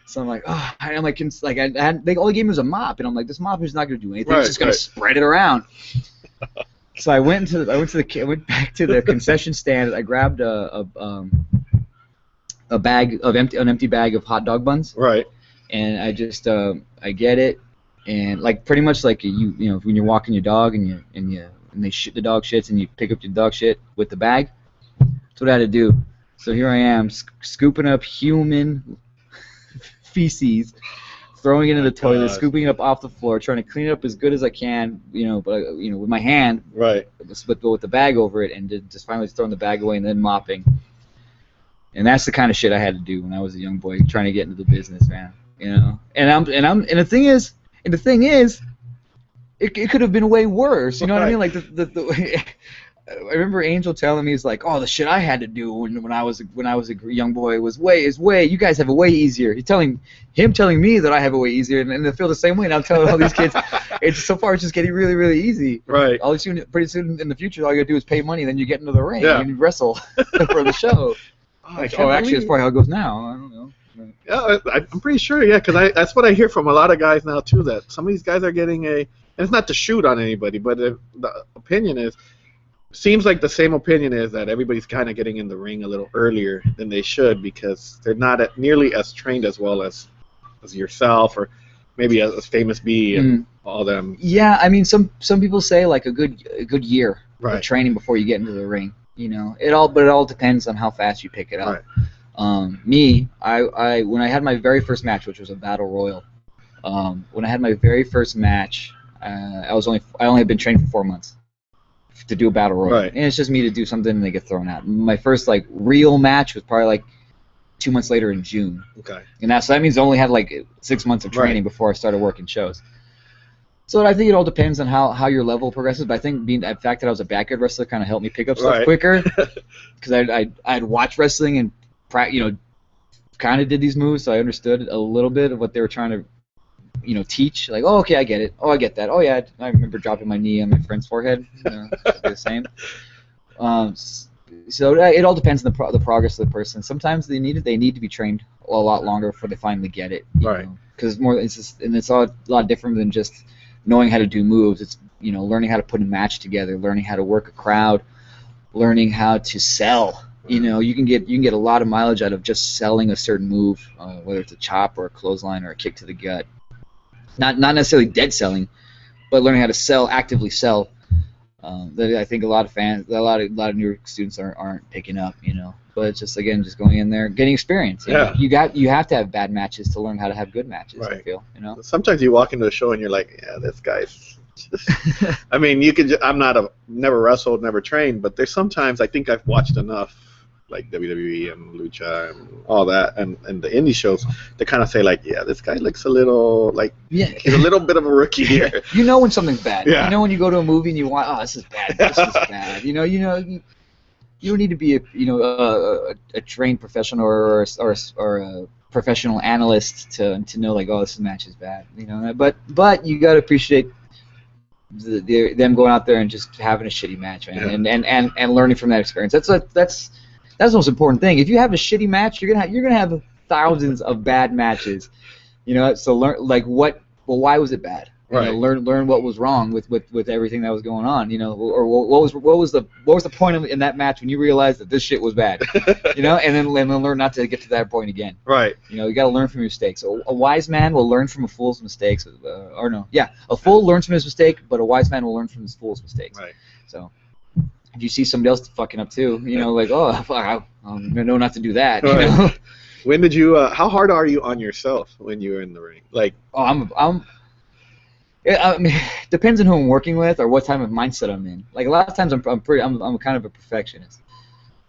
So I'm like, oh, I'm like, they only gave me was a mop, and I'm like, this mop is not gonna do anything. Right, It's just gonna right. spread it around. So I went back to the concession stand. I grabbed a bag of an empty bag of hot dog buns, Right. and I just I get it, and like pretty much like you know when you're walking your dog and they shit the dog shits and you pick up your dog shit with the bag. That's what I had to do. So here I am scooping up human feces, throwing it in the toilet, scooping it up off the floor, trying to clean it up as good as I can, but with my hand, Right. but with the bag over it, and just finally throwing the bag away and then mopping. And that's the kind of shit I had to do when I was a young boy trying to get into the business, man. And the thing is, it could have been way worse. You know what I mean? Like I remember Angel telling me, he's like, oh, the shit I had to do when I was a young boy was way. You guys have it way easier. He's telling me that I have it way easier, and they feel the same way. And I'm telling all these kids, it's just getting really, really easy. Right. Pretty soon in the future, all you gotta do is pay money, and then you get into the ring and you wrestle for the show. Actually, that's probably how it goes now. I don't know. Yeah, I'm pretty sure. Yeah, because that's what I hear from a lot of guys now too. That some of these guys are getting and it's not to shoot on anybody, but the opinion seems like the same opinion is that everybody's kind of getting in the ring a little earlier than they should because they're not nearly as trained as well as yourself or maybe as Famous B and all them. Yeah, I mean some people say like a good year of training before you get into the ring. It all depends on how fast you pick it up. Right. I when I had my very first match, which was a battle royal, when I had my very first match, I only had been trained for 4 months to do a battle royal, and it's just me to do something and they get thrown out. My first like real match was probably like 2 months later in June. Okay. And that means I only had like 6 months of training before I started working shows. So I think it all depends on how your level progresses. But I think the fact that I was a backyard wrestler kind of helped me pick up stuff quicker, because I'd watched wrestling and kind of did these moves, so I understood a little bit of what they were trying to teach. Like, oh, okay, I get it. Oh, I get that. Oh, yeah, I remember dropping my knee on my friend's forehead. The same. So it all depends on the progress of the person. Sometimes they need to be trained a lot longer before they finally get it. Because it's all a lot different than just knowing how to do moves. It's learning how to put a match together, learning how to work a crowd, learning how to sell. You can get a lot of mileage out of just selling a certain move, whether it's a chop or a clothesline or a kick to the gut. Not necessarily dead selling, but learning how to actively sell. That I think a lot of newer students aren't picking up. But it's just going in there, getting experience. You have to have bad matches to learn how to have good matches. I feel. Sometimes you walk into a show and you're like, yeah, this guy's. I mean, I'm never wrestled, never trained, but there's sometimes I think I've watched enough, like WWE and Lucha and all that, and the indie shows to kind of say like, yeah, this guy looks a little like he's a little bit of a rookie here. When something's bad. Yeah. When you go to a movie and you want, oh, this is bad. This is bad. You don't need to be a trained professional or a professional analyst to know like, oh, this match is bad. But you gotta appreciate them going out there and just having a shitty match, man, and learning from that experience. That's the most important thing. If you have a shitty match, you're gonna have thousands of bad matches. So learn why was it bad? Learn what was wrong with everything that was going on. Or what was the point in that match when you realized that this shit was bad. And then learn not to get to that point again. Right. You got to learn from your mistakes. A wise man will learn from a fool's mistakes. A fool learns from his mistake, but a wise man will learn from his fool's mistakes. Right. So if you see somebody else fucking up too, like, oh, fuck, I know not to do that. Right. When did you? How hard are you on yourself when you're in the ring? Like, I mean, depends on who I'm working with or what type of mindset I'm in. Like a lot of times, I'm kind of a perfectionist.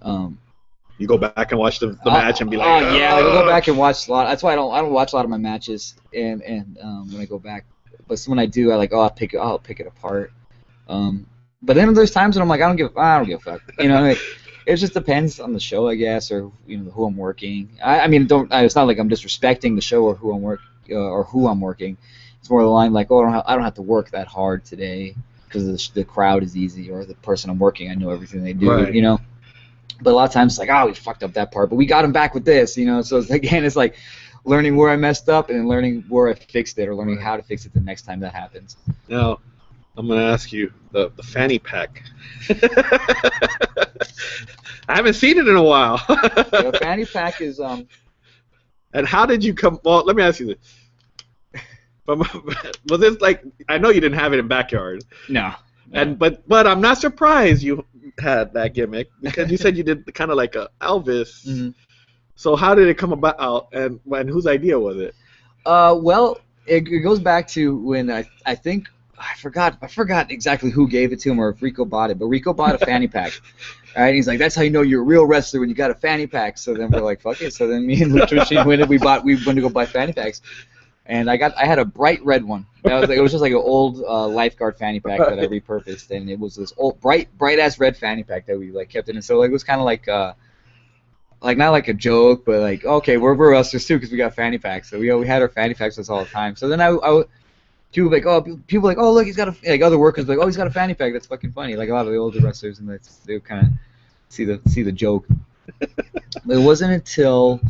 You go back and watch the match and be like, oh yeah, I go back and watch a lot. That's why I don't watch a lot of my matches, and when I go back, but when I do, I'll pick it apart. But then there's times when I'm like, I don't give a fuck. It just depends on the show, I guess, or who I'm working. It's not like I'm disrespecting the show or who I'm working. It's more the line like, oh, I don't have to work that hard today because the crowd is easy, or the person I'm working, I know everything they do, But a lot of times it's like, oh, we fucked up that part, but we got him back with this, So it's like learning where I messed up and then learning where I fixed it or learning how to fix it the next time that happens. Now, I'm gonna ask you the fanny pack. I haven't seen it in a while. The fanny pack is And how did you come? Well, let me ask you this. Was this like? I know you didn't have it in backyard. no. And but I'm not surprised you had that gimmick because you said you did kind of like a Elvis. Mhm. So how did it come about, and whose idea was it? Well, it goes back to when I think I forgot exactly who gave it to him or if Rico bought it, but Rico bought a fanny pack. All right, he's like, that's how you know you're a real wrestler when you got a fanny pack. So then we're like, fuck it. So then me and Lucha Machine went to go buy fanny packs, and I had a bright red one. It was just like an old lifeguard fanny pack that I repurposed, and it was this old bright ass red fanny pack that we like kept in. And so like, it was kind of like not like a joke, but like, okay, we're wrestlers too because we got fanny packs. So we had our fanny packs with us all the time. So then people like, oh look, he's got like other workers like, oh, he's got a fanny pack. That's fucking funny. Like a lot of the older wrestlers, and they would kind of see the joke. But it wasn't until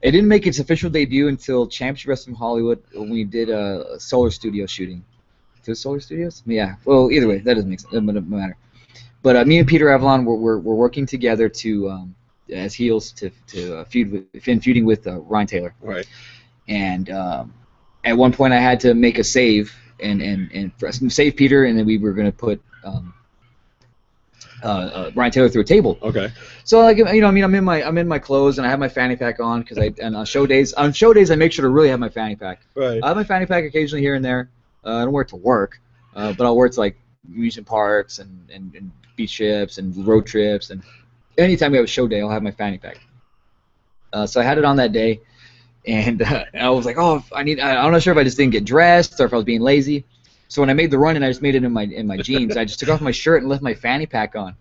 it didn't make its official debut until Championship Wrestling Hollywood when we did a Solar Studio shooting. To Solar Studios? Yeah. Well, either way, that doesn't make sense. It doesn't matter. But me and Peter Avalon were working together to as heels to feuding with Ryan Taylor. Right. And at one point I had to make a save and save Peter, and then we were going to put Ryan Taylor through a table. Okay. So like, you know, I mean, I'm in my clothes and I have my fanny pack on because on show days I make sure to really have my fanny pack. Right. I have my fanny pack occasionally here and there. I don't wear it to work, but I'll wear it to like amusement parks and beach trips and road trips, and anytime we have a show day, I'll have my fanny pack. So I had it on that day, and I was like, oh, I'm not sure if I just didn't get dressed or if I was being lazy. So when I made the run and I just made it in my jeans, I just took off my shirt and left my fanny pack on.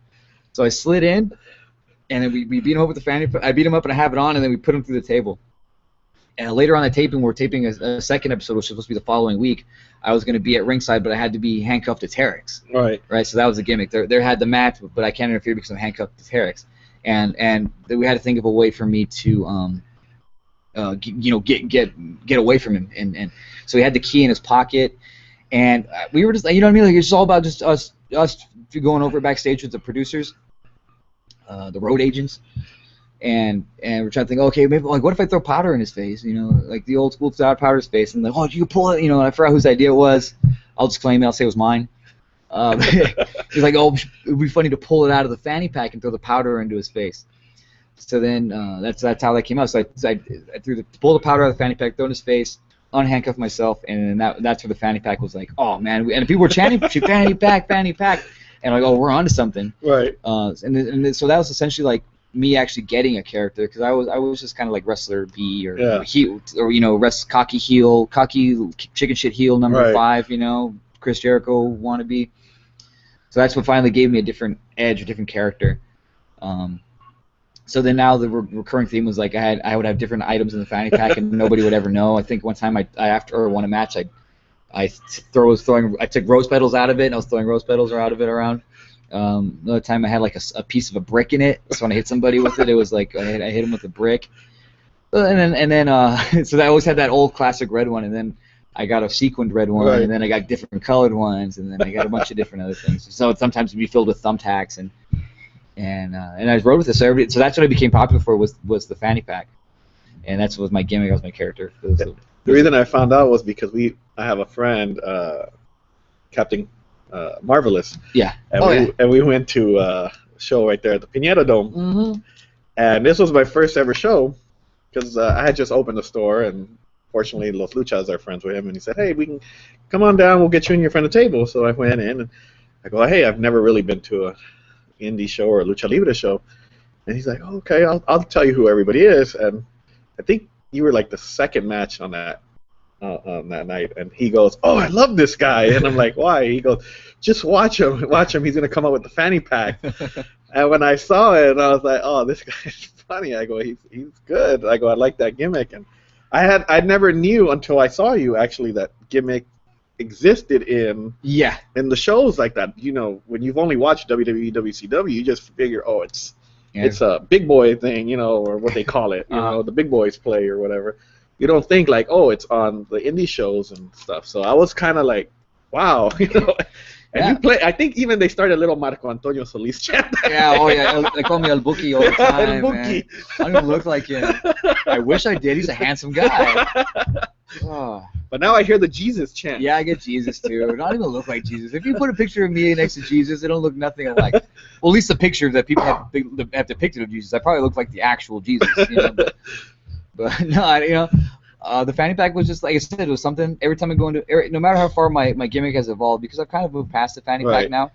So I slid in, and then we beat him up with the fanny pack. I beat him up and I have it on, and then we put him through the table. And later on the taping, we're taping a second episode, which was supposed to be the following week. I was going to be at ringside, but I had to be handcuffed to Terex. Right. So that was the gimmick. They had the match, but I can't interfere because I'm handcuffed to Terex. And we had to think of a way for me to get away from him. And so he had the key in his pocket, and we were just, you know what I mean? Like, it's just all about just us going over backstage with the producers, the road agents. And we're trying to think, okay, maybe like what if I throw powder in his face, you know, like the old school powder in his face, and like, oh, you can pull it, you know. And I forgot whose idea it was. I'll just claim it. I'll say it was mine. He's like, oh, it would be funny to pull it out of the fanny pack and throw the powder into his face. So then that's how that came out. So I pulled the powder out of the fanny pack, throw it in his face, unhandcuffed myself, and that's where the fanny pack was like, oh man, and people were chanting, fanny pack, and like, oh, we're onto something. Right. And so that was essentially like me actually getting a character, because I was just kind of like wrestler B or heel, or you know, cocky chicken shit heel number 5, you know, Chris Jericho wannabe. So that's what finally gave me a different edge, a different character. So then now the recurring theme was like I would have different items in the fanny pack and nobody would ever know. I think one time after won a match, I took rose petals out of it and I was throwing rose petals out of it around. Another time I had like a piece of a brick in it, so when I hit somebody with it, it was like I hit him with a brick. And then so I always had that old classic red one, and then I got a sequined red one, and then I got different colored ones, and then I got a bunch of different other things. So sometimes it'd be filled with thumbtacks, and I rode with it. So that's what I became popular for was the fanny pack, and that's what was my gimmick. That was my character. The reason I found out was because I have a friend, Captain Marvelous. Yeah. And we went to a show right there at the Pinata Dome. Mm-hmm. And this was my first ever show because I had just opened a store, and fortunately Los Luchas are friends with him, and he said, hey, we can come on down, we'll get you and your friend a table. So I went in and I go, hey, I've never really been to a indie show or a Lucha Libre show. And he's like, oh, okay, I'll tell you who everybody is. And I think you were like the second match on that night, and he goes, oh, I love this guy. And I'm like, why? He goes, just watch him, he's going to come up with the fanny pack. And when I saw it, I was like, oh, this guy's funny. I go, he's good. I go, I like that gimmick. And I never knew until I saw you, actually, that gimmick existed in the shows like that. You know, when you've only watched WWE, WCW, you just figure, oh, it's Yeah. it's a big boy thing, or what they call it, the big boys play or whatever. You don't think like, oh, it's on the indie shows and stuff. So I was kind of like, wow, And Yeah. you play. I think even they started a little Marco Antonio Solis chant. Yeah, oh yeah, they call me El Buki all the time, El man. Buki. I don't even look like him. I wish I did. He's a handsome guy. Oh. But now I hear the Jesus chant. Yeah, I get Jesus too. I don't even look like Jesus. If you put a picture of me next to Jesus, it don't look nothing alike. Well, at least the picture that people have depicted of Jesus, I probably look like the actual Jesus. But no, the fanny pack was just, like I said, it was something. Every time I go into, no matter how far my gimmick has evolved, because I've kind of moved past the fanny pack now.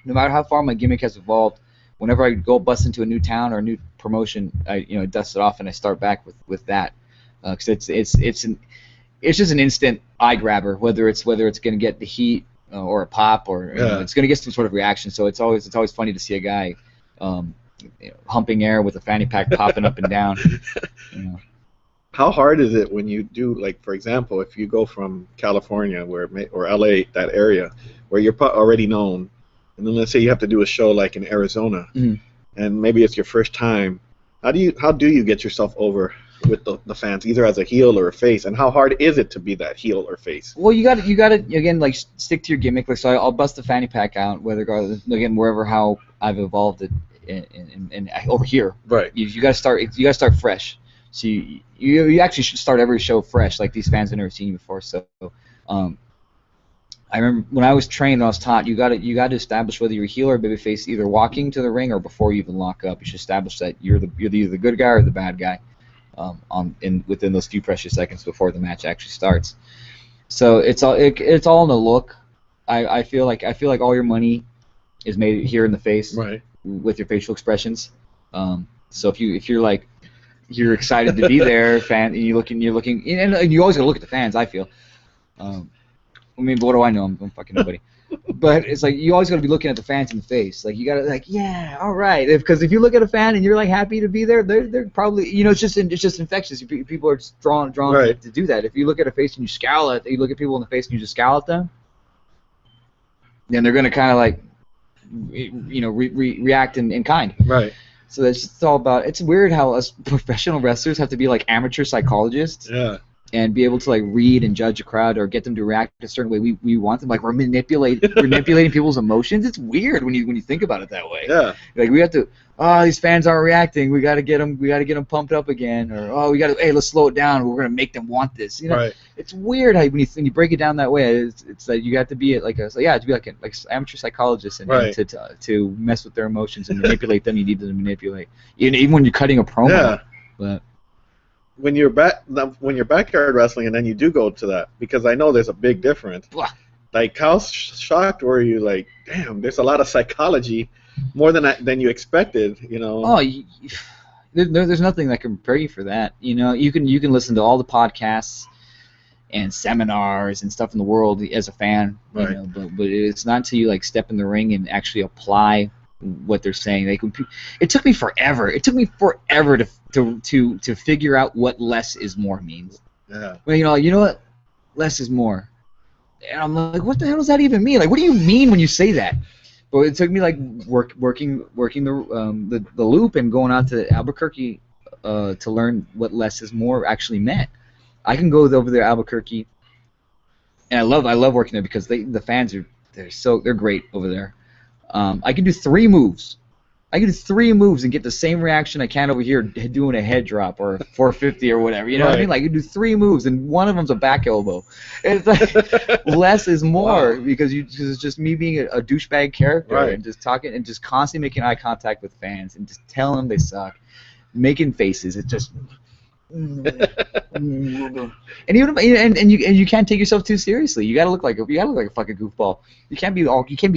No matter how far my gimmick has evolved, whenever I go bust into a new town or a new promotion, I dust it off and I start back with that, because it's just an instant eye grabber, whether it's going to get the heat or a pop or it's going to get some sort of reaction. So it's always funny to see a guy humping air with a fanny pack popping up and down. How hard is it when you do, like, for example, if you go from California or LA, that area where you're already known, and then let's say you have to do a show like in Arizona, and maybe it's your first time. How do you get yourself over with the fans, either as a heel or a face, and how hard is it to be that heel or face? Well, you got to again, like, stick to your gimmick. Like, so I'll bust the fanny pack out, wherever how I've evolved it in over here. Right. You got to start fresh. So you actually should start every show fresh, like these fans have never seen you before. So I remember when I was trained, when I was taught, you got to establish whether you're a heel or babyface either walking to the ring or before you even lock up. You should establish that you're either the good guy or the bad guy within those few precious seconds before the match actually starts. So it's all in the look. I feel like all your money is made here in the face, right, with your facial expressions. So if you're like, you're excited to be there, fan, and you're looking, and you always gotta look at the fans. I feel. I mean, but what do I know? I'm fucking nobody. But it's like you always gotta be looking at the fans in the face. Like you gotta, like, yeah, all right. Because if you look at a fan and you're like happy to be there, they're probably, it's just infectious. People are just drawn right, to do that. If you look at a face and you scowl at, you look at people in the face and you just scowl at them, then they're gonna kind of like, react in kind. Right. So that's just all about. It's weird how us professional wrestlers have to be like amateur psychologists. Yeah. And be able to like read and judge a crowd or get them to react a certain way we want them. Like we're manipulating people's emotions. It's weird when you think about it that way. Yeah. Like we have to. Oh, these fans aren't reacting. We got to get them pumped up again. Or hey, let's slow it down. We're gonna make them want this. Right. It's weird how when you break it down that way. It's like you have to be to be like an amateur psychologist and to mess with their emotions and manipulate them. You need to manipulate. Even when you're cutting a promo. Yeah. But when you're backyard wrestling and then you do go to that, because I know there's a big difference. Like, how shocked were you? Like, damn, there's a lot of psychology, more than you expected. Oh, there's nothing that can prepare you for that. You can listen to all the podcasts and seminars and stuff in the world as a fan. Right. But it's not until you like step in the ring and actually apply what they're saying. It took me forever. It took me forever to figure out what less is more means. Yeah. Well, you know what? Less is more. And I'm like, what the hell does that even mean? Like, what do you mean when you say that? But it took me like working the loop and going out to Albuquerque to learn what less is more actually meant. I can go over there, Albuquerque, and I love working there because the fans they're great over there. I can do 3 moves. I can do 3 moves and get the same reaction I can over here doing a head drop or a 450 or whatever. You know what I mean? Like, I can do 3 moves and one of them's a back elbow. It's like less is more because it's just me being a douchebag character and just talking and just constantly making eye contact with fans and just telling them they suck, making faces. It's just. And you can't take yourself too seriously. You gotta look like a fucking goofball. You can't be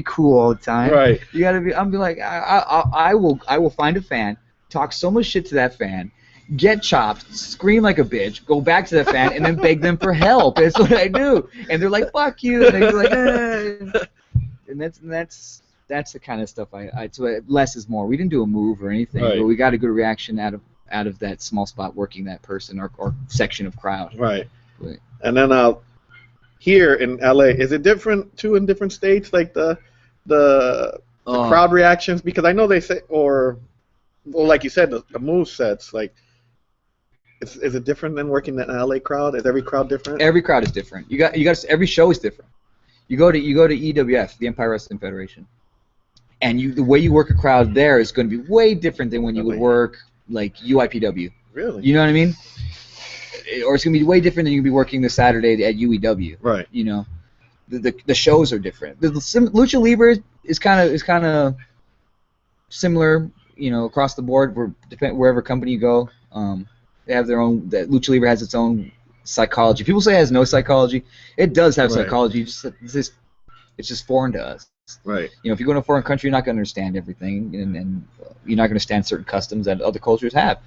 cool all the time. Right. You gotta be. I'm be like I will find a fan, talk so much shit to that fan, get chopped, scream like a bitch, go back to the fan, and then beg them for help. That's what I do. And they're like, "Fuck you," and they're like, and that's the kind of stuff so less is more. We didn't do a move or anything, but we got a good reaction out of that small spot working that person or section of crowd. Right. And then here in LA, is it different too in different states, like the crowd reactions? Because I know they say, or well, like you said, the move sets, like, is it different than working in an LA crowd? Is every crowd different? Every crowd is different. You got every show is different. You go to EWF, the Empire Wrestling Federation, and the way you work a crowd there is going to be way different than when you would work like UIPW. Really? You know what I mean? Or it's going to be way different than you can be working this Saturday at UEW. Right. You know, the shows are different. Lucha Libre is kind of similar. You know, across the board, wherever company you go. They have their own. That Lucha Libre has its own psychology. People say it has no psychology. It does have psychology. It's just foreign to us. Right. You know, if you go to a foreign country, you're not going to understand everything, and you're not going to understand certain customs that other cultures have.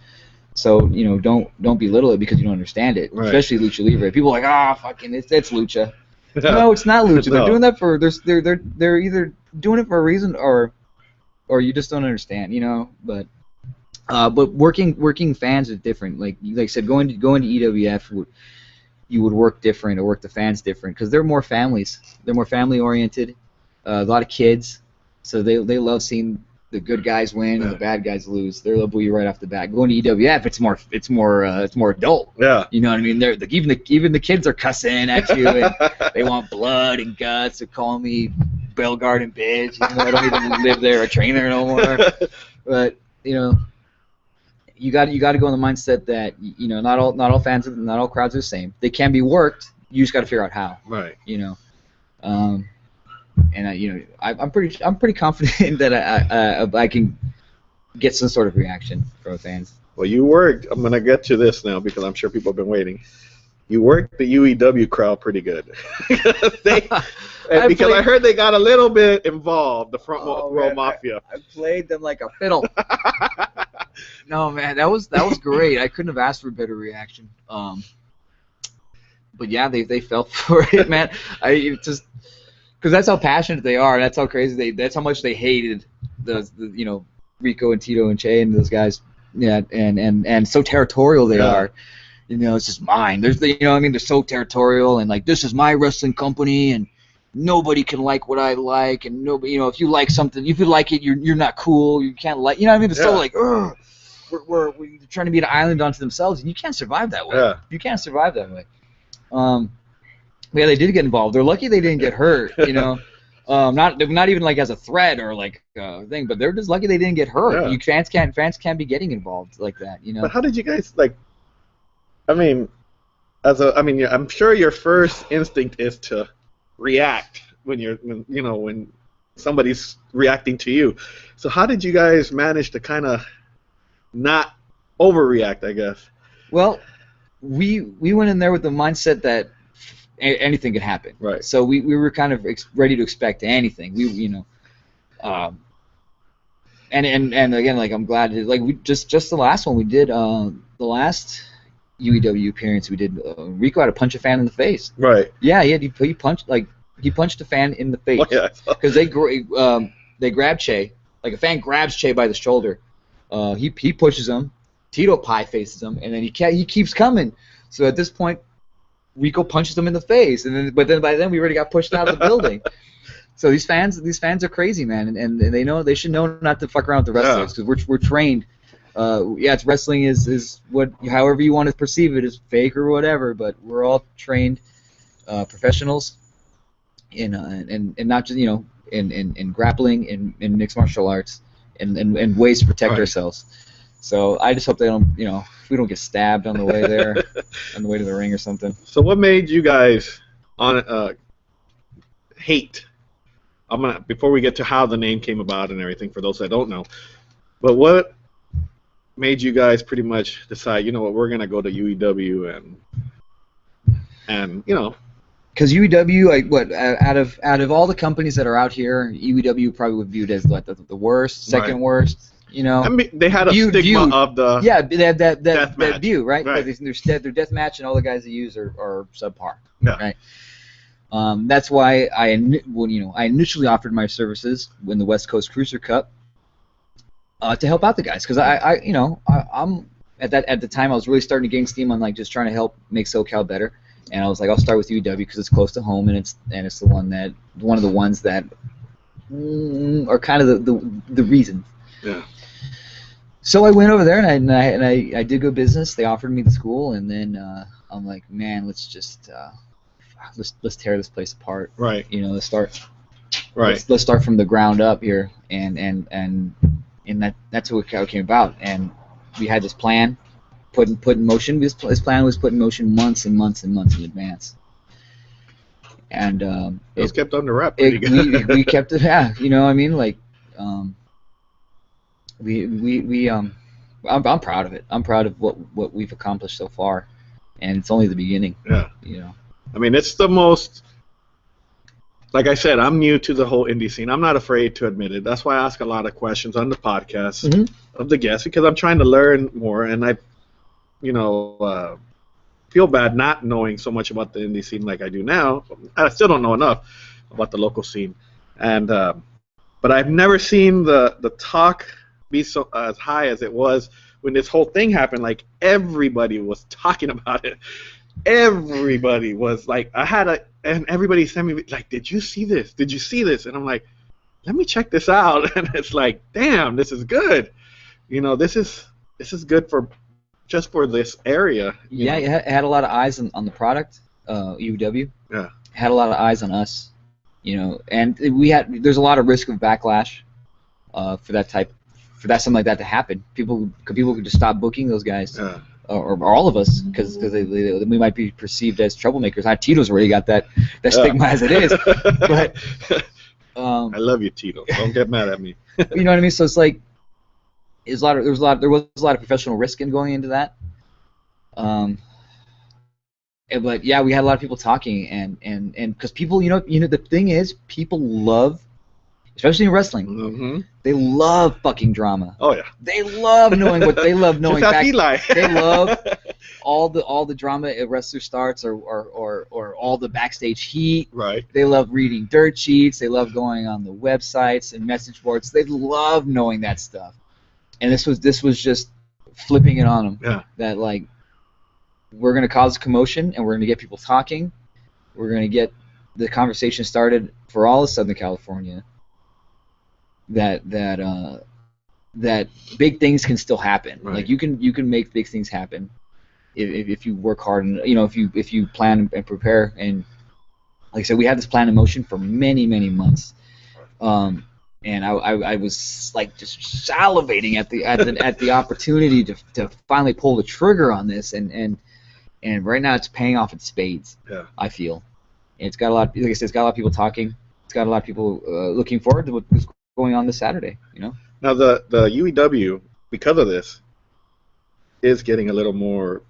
So, you know, don't belittle it because you don't understand it. Right. Especially Lucha Libre. People are like, fucking, it's Lucha. No, it's not Lucha. They're doing that for they're either doing it for a reason or you just don't understand. You know, but working fans are different. Like I said, going to EWF, you would work different or work the fans different because they're more families. They're more family oriented. A lot of kids, so they love seeing the good guys win and the bad guys lose. They'll boo you right off the bat. Going to EWF, it's more adult. Yeah. You know what I mean? Even the kids are cussing at you and they want blood and guts. They're calling me Bell Garden bitch. Even though I don't even live there or train there no more. But you know. You got to go in the mindset that you know not all fans, not all crowds are the same. They can be worked. You just got to figure out how. Right. You know, and I'm pretty confident that I can get some sort of reaction from fans. Well, you worked. I'm gonna get to this now because I'm sure people have been waiting. You worked the UEW crowd pretty good. I heard they got a little bit involved. The front row mafia. I played them like a fiddle. No, man, that was great. I couldn't have asked for a better reaction. But yeah, they fell for it, man. Because that's how passionate they are. That's how crazy that's how much they hated the Rico and Tito and Che and those guys. Yeah, and so territorial they are. You know, it's just mine. They're so territorial and like this is my wrestling company and nobody can like what I like and nobody, if you like something, if you like it, you're not cool. You can't like, you know what I mean? It's so like, we're trying to be an island unto themselves, and you can't survive that way. Yeah. You can't survive that way. Yeah, they did get involved. They're lucky they didn't get hurt. You know, not even like as a threat or like a thing, but they're just lucky they didn't get hurt. Yeah. Fans can't be getting involved like that. You know. But how did you guys like? I mean, I'm sure your first instinct is to react when somebody's reacting to you. So how did you guys manage to kind of not overreact, I guess? Well, we went in there with the mindset that anything could happen. Right. So we were kind of ready to expect anything. And again, like I'm glad we just the last one we did the last UEW appearance we did. Rico had to punch a fan in the face. Right. Yeah, he punched a fan in the face. Oh, yeah. Because they grabbed Che, like a fan grabs Che by the shoulder. He pushes him. Tito pie faces him, and then he keeps coming. So at this point, Rico punches him in the face, but by then we already got pushed out of the building. So these fans are crazy, man, and they should know not to fuck around with the wrestlers because we're trained. It's wrestling is what however you want to perceive it is fake or whatever, but we're all trained professionals in not just in grappling in mixed martial arts and ways to protect ourselves. So I just hope they don't if we don't get stabbed on the way there on the way to the ring or something. So what made you guys hate? Before we get to how the name came about and everything for those that don't know, but what made you guys pretty much decide, we're gonna go to UEW and because UEW, out of all the companies that are out here, UEW probably would be viewed as like the worst, second worst. I mean, they had a stigma of the they have that deathmatch. view, right? Right. Their deathmatch and all the guys they use are subpar, yeah. right? That's why I initially offered my services in the West Coast Cruiser Cup to help out the guys because I'm at the time I was really starting to gain steam on like just trying to help make So Cal better, and I was like I'll start with UW because it's close to home and it's one of the ones that are kind of the reason. Yeah. So I went over there and I did good business. They offered me the school, and then I'm like, man, let's just let's tear this place apart. Right. You know, let's start. Right. Let's start from the ground up here, and that's what came about. And we had this plan put in motion. This plan was put in motion months and months and months in advance. And it was kept under wrap. We kept it. Yeah, you know, I mean, like, I'm proud of it. I'm proud of what we've accomplished so far, and it's only the beginning. Yeah. You know. I mean, it's the most. Like I said, I'm new to the whole indie scene. I'm not afraid to admit it. That's why I ask a lot of questions on the podcast of the guests, because I'm trying to learn more, and I, feel bad not knowing so much about the indie scene like I do now. I still don't know enough about the local scene, and but I've never seen the talk be so as high as it was when this whole thing happened. Like, everybody was talking about it. Everybody was like, and everybody sent me like, did you see this? Did you see this? And I'm like, let me check this out. And it's like, damn, this is good. This is good for just for this area. Yeah, it had a lot of eyes on the product. UW. Yeah. Had a lot of eyes on us. And there's a lot of risk of backlash for something like that to happen. People could just stop booking those guys. Yeah. Or all of us, because we might be perceived as troublemakers. Tito's already got that stigma as it is. But I love you, Tito. Don't get mad at me. You know what I mean? So it's like there was a lot of professional risk in going into that. But yeah, we had a lot of people talking, and because people, the thing is, people love, especially in wrestling, they love fucking drama. Oh yeah. They love knowing what they love knowing. Just ask Eli. They love all the drama a wrestler starts, or all the backstage heat. Right. They love reading dirt sheets. They love going on the websites and message boards. They love knowing that stuff. And this was just flipping it on them. Yeah. That, like, we're gonna cause commotion and we're gonna get people talking. We're gonna get the conversation started for all of Southern California. That big things can still happen. Right. Like, you can make big things happen if you work hard, and if you plan and prepare. And like I said, we had this plan in motion for many months, and I was like just salivating at the opportunity to finally pull the trigger on this, and right now it's paying off in spades. Yeah. I feel, and it's got a lot. Like I said, it's got a lot of people talking. It's got a lot of people looking forward to what's going on this Saturday. Now the UEW, because of this, is getting a little more,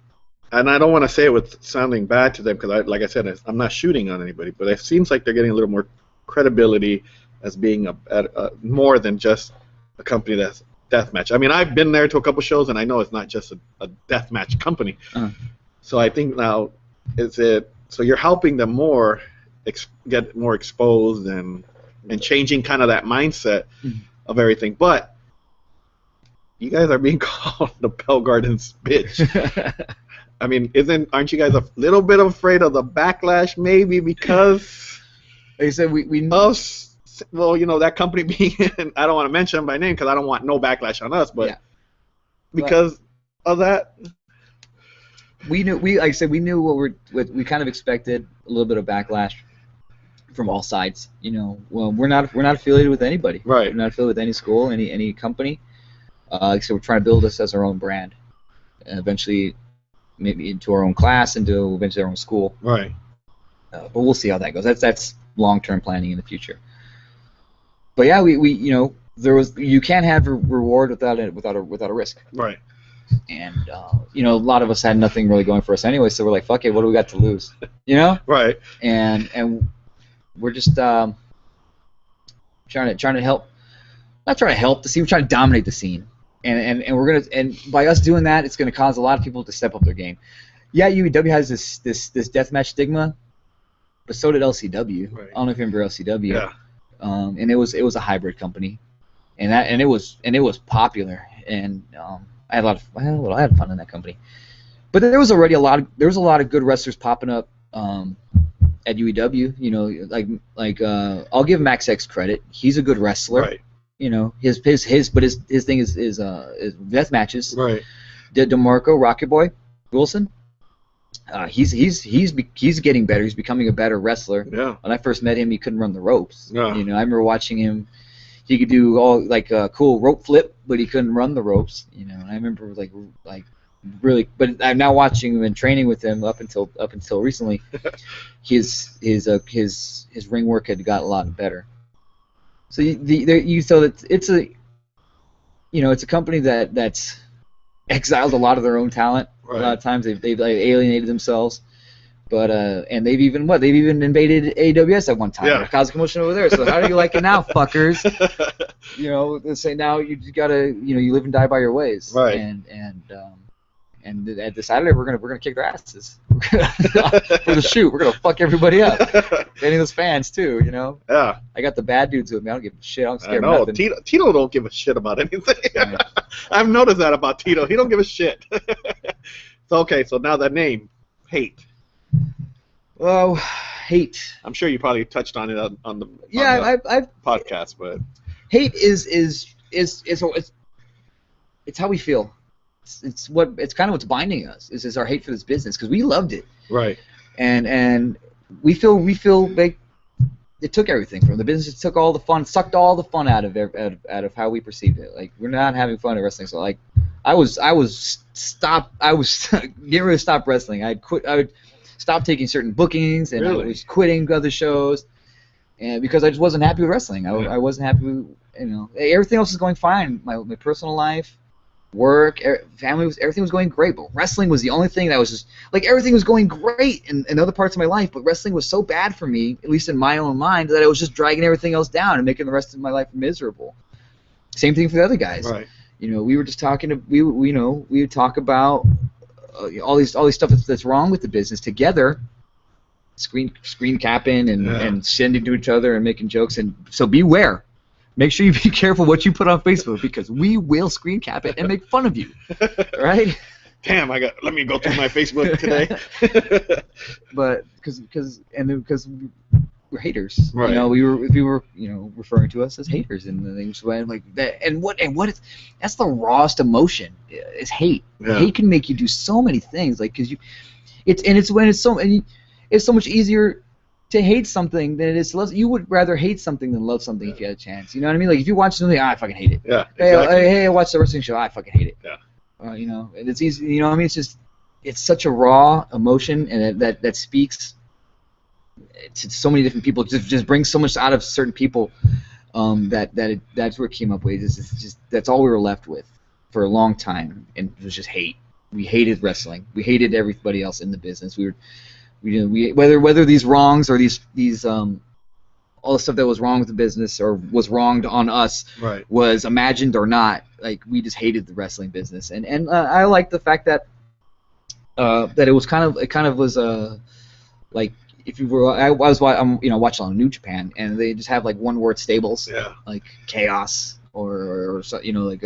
and I don't want to say it with sounding bad to them, because like I said, I'm not shooting on anybody, but it seems like they're getting a little more credibility as being a more than just a company that's deathmatch. I mean, I've been there to a couple shows, and I know it's not just a deathmatch company. So I think now so you're helping them more get more exposed and changing kind of that mindset of everything. But you guys are being called the Bell Gardens bitch. I mean, aren't you guys a little bit afraid of the backlash, maybe because like I said, we that company being in, I don't want to mention them by name because I don't want no backlash on us, but because of that, we knew what we kind of expected, a little bit of backlash from all sides. Well, we're not affiliated with anybody. Right. We're not affiliated with any school, any company. So we're trying to build this as our own brand, and eventually, maybe into our own class, into eventually our own school. Right. But we'll see how that goes. That's long-term planning in the future. But yeah, we you can't have a reward without a risk. Right. And a lot of us had nothing really going for us anyway, so we're like, fuck it, what do we got to lose? Right. And we're just trying to help. Not trying to help the scene. We're trying to dominate the scene, and by us doing that, it's gonna cause a lot of people to step up their game. Yeah, UEW has this deathmatch stigma, but so did LCW. Right. I don't know if you remember LCW. Yeah. And it was a hybrid company, and it was popular, and I had I had fun in that company. But there was already a lot of good wrestlers popping up at UEW. I'll give Max X credit. He's a good wrestler. Right. you know, but his thing is death matches. Right. DeMarco Rocket Boy Wilson. He's getting better. He's becoming a better wrestler. Yeah. When I first met him, he couldn't run the ropes. Yeah. You know, I remember watching him. He could do all like a cool rope flip, but he couldn't run the ropes. You know, and I remember like really. But I'm now watching him and training with him up until recently. His ring work had got a lot better. So it's a, you know, it's a company that's exiled a lot of their own talent. Right. A lot of times they've like alienated themselves, but and they've even invaded AWS at one time. Yeah. Caused a commotion over there. So how do you like it now, fuckers? You know, they say now you gotta, you know, you live and die by your ways. Right. And they decided we're gonna kick their asses for the shoot. We're gonna fuck everybody up. Any of those fans too, you know. Yeah. I got the bad dudes with me. I don't give a shit. I don't scare I know. nothing. Tito don't give a shit about anything. Right. I've noticed that about Tito. He don't give a shit. So okay, so now that name, H.A.T E. Oh, H.A.T E. I'm sure you probably touched on it on the I've podcast, but H.A.T E it's how we feel. It's kind of what's binding us. Is our hate for this business because we loved it. Right. And we feel like it took everything from the business. It took all the fun, sucked all the fun out of how we perceived it. Like we're not having fun at wrestling. So like I was getting ready to stop wrestling. I would stop taking certain bookings, and Really? I was quitting other shows, and because I just wasn't happy with wrestling. I wasn't happy with, you know, everything else was going fine. My personal life, work, family, everything was going great, but wrestling was the only thing that was just like everything was going great in other parts of my life, but wrestling was so bad for me, at least in my own mind, that I was just dragging everything else down and making the rest of my life miserable. Same thing for the other guys. Right. You know, we were just talking we would talk about all these stuff that's wrong with the business together, screen capping and sending to each other and making jokes, and so beware. Make sure you be careful what you put on Facebook because we will screen cap it and make fun of you, right? Damn, let me go through my Facebook today. But because we're haters, right? You know, we were you know, referring to us as haters, and things like that. And what is that's the rawest emotion is hate. Yeah. Hate can make you do so many things, like because it's so much easier to hate something than it is to love. You would rather hate something than love something if you had a chance. You know what I mean? Like if you watch something, I fucking hate it. Yeah. Exactly. Hey, I watched the wrestling show. I fucking hate it. Yeah. You know, and it's easy. You know what I mean? It's such a raw emotion, and that speaks to so many different people. Just brings so much out of certain people. That's where it came up with. It's just that's all we were left with for a long time, and it was just hate. We hated wrestling. We hated everybody else in the business. Whether these wrongs or these all the stuff that was wrong with the business or was wronged on us right. was imagined or not, like we just hated the wrestling business, and I like the fact that it was kind of was like if you were I'm watching on New Japan, and they just have like one word stables, like chaos or you know, like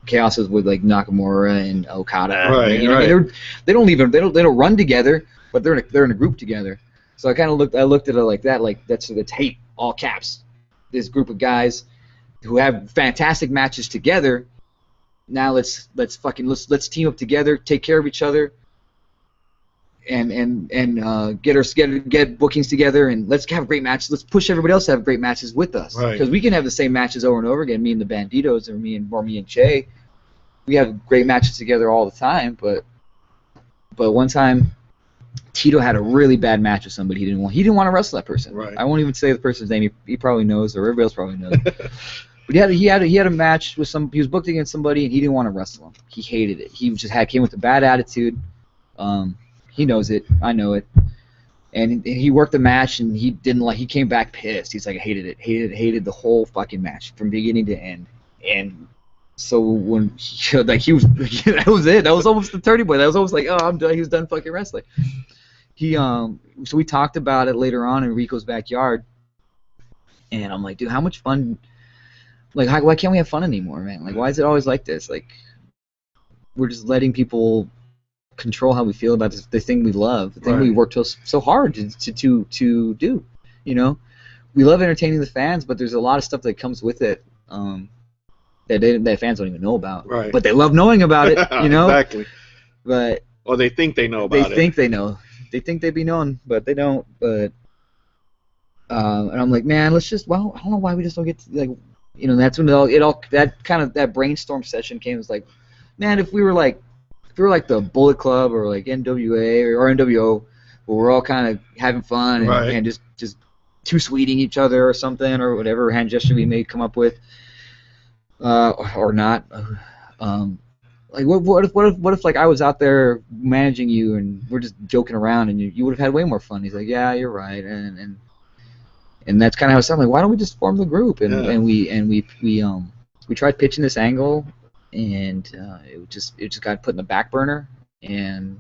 chaos is with like Nakamura and Okada, right? And, you know, right. they don't run together, but they're in a group together. So I looked at it like that, like that's hate, all caps. This group of guys who have fantastic matches together. Now let's team up together, take care of each other, and get bookings together, and let's have great matches. Let's push everybody else to have great matches with us, because we can have the same matches over and over again. Me and the Banditos, or me and Jay, we have great matches together all the time. But one time, Tito had a really bad match with somebody he didn't want to wrestle that person. Right. I won't even say the person's name. He probably knows, or everybody else probably knows. But he had a match with he was booked against somebody, and he didn't want to wrestle him. He hated it. He just came with a bad attitude. He knows it. I know it. And he worked the match, and he came back pissed. He's like, I hated it. Hated the whole fucking match from beginning to end. And so when he was that was it. That was almost the turning point. That was almost like, oh, I'm done. He was done fucking wrestling. So we talked about it later on in Rico's backyard, and I'm like, dude, how much fun? Like, why can't we have fun anymore, man? Like, why is it always like this? Like, we're just letting people control how we feel about the thing we love, the thing we worked so hard to do. You know, we love entertaining the fans, but there's a lot of stuff that comes with it that fans don't even know about. Right. But they love knowing about it, you know. Exactly. But Or they think they know they about it. think they know. They think they be known, but they don't. But and I'm like, man, let's just. Well, I don't know why we just don't get to, like, you know. That's when that brainstorm session came. It was like, man, if we were like the Bullet Club or like NWA or NWO, where we're all kind of having fun and, Right. and just two sweeting each other or something or whatever hand gesture we may come up with, or not. Like what if like I was out there managing you and we're just joking around and you would have had way more fun. He's like, yeah, you're right, and that's kind of how it sounded. Like, why don't we just form the group? And we tried pitching this angle, and it just got put in the back burner, and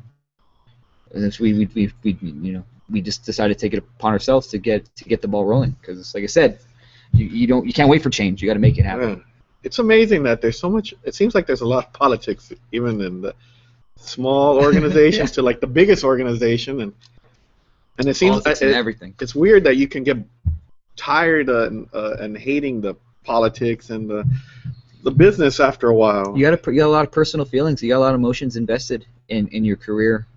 so we just decided to take it upon ourselves to get the ball rolling, because like I said, you can't wait for change. You got to make it happen. Yeah. It's amazing that there's so much. It seems like there's a lot of politics, even in the small organizations to like the biggest organization, and it seems everything. It's weird that you can get tired and hating the politics and the business after a while. You got a lot of personal feelings. You got a lot of emotions invested in your career.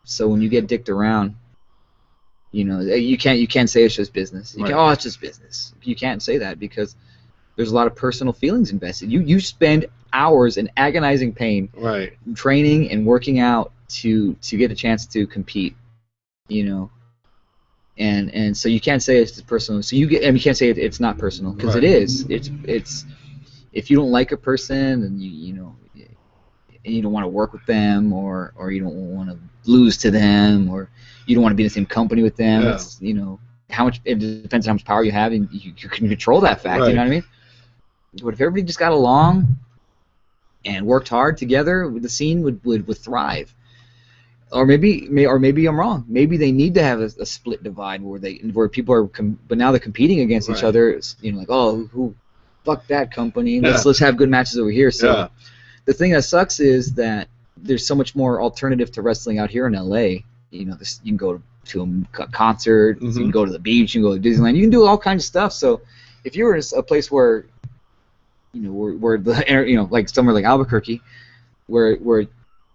So when you get dicked around, you know, you can't say it's just business. You Right. oh, it's just business. You can't say that, because there's a lot of personal feelings invested. You spend hours in agonizing pain, Right. training and working out to get a chance to compete, you know. And so you can't say it's personal. So you can't say it's not personal, because Right. it is. It's if you don't like a person and you know, and you don't want to work with them, or you don't want to lose to them, or you don't want to be in the same company with them. Yeah. It's, you know, it depends on how much power you have, and you can control that fact. Right. You know what I mean? But if everybody just got along and worked hard together, the scene would thrive. Or maybe I'm wrong. Maybe they need to have a split divide where people are but now they're competing against each Right. other. It's, you know, like, oh, fuck that company. Yeah. Let's have good matches over here. So Yeah. the thing that sucks is that there's so much more alternative to wrestling out here in LA. You know, you can go to a concert, you can go to the beach, you can go to Disneyland, you can do all kinds of stuff. So if you're in a place where, you know, where the, you know, like somewhere like Albuquerque, where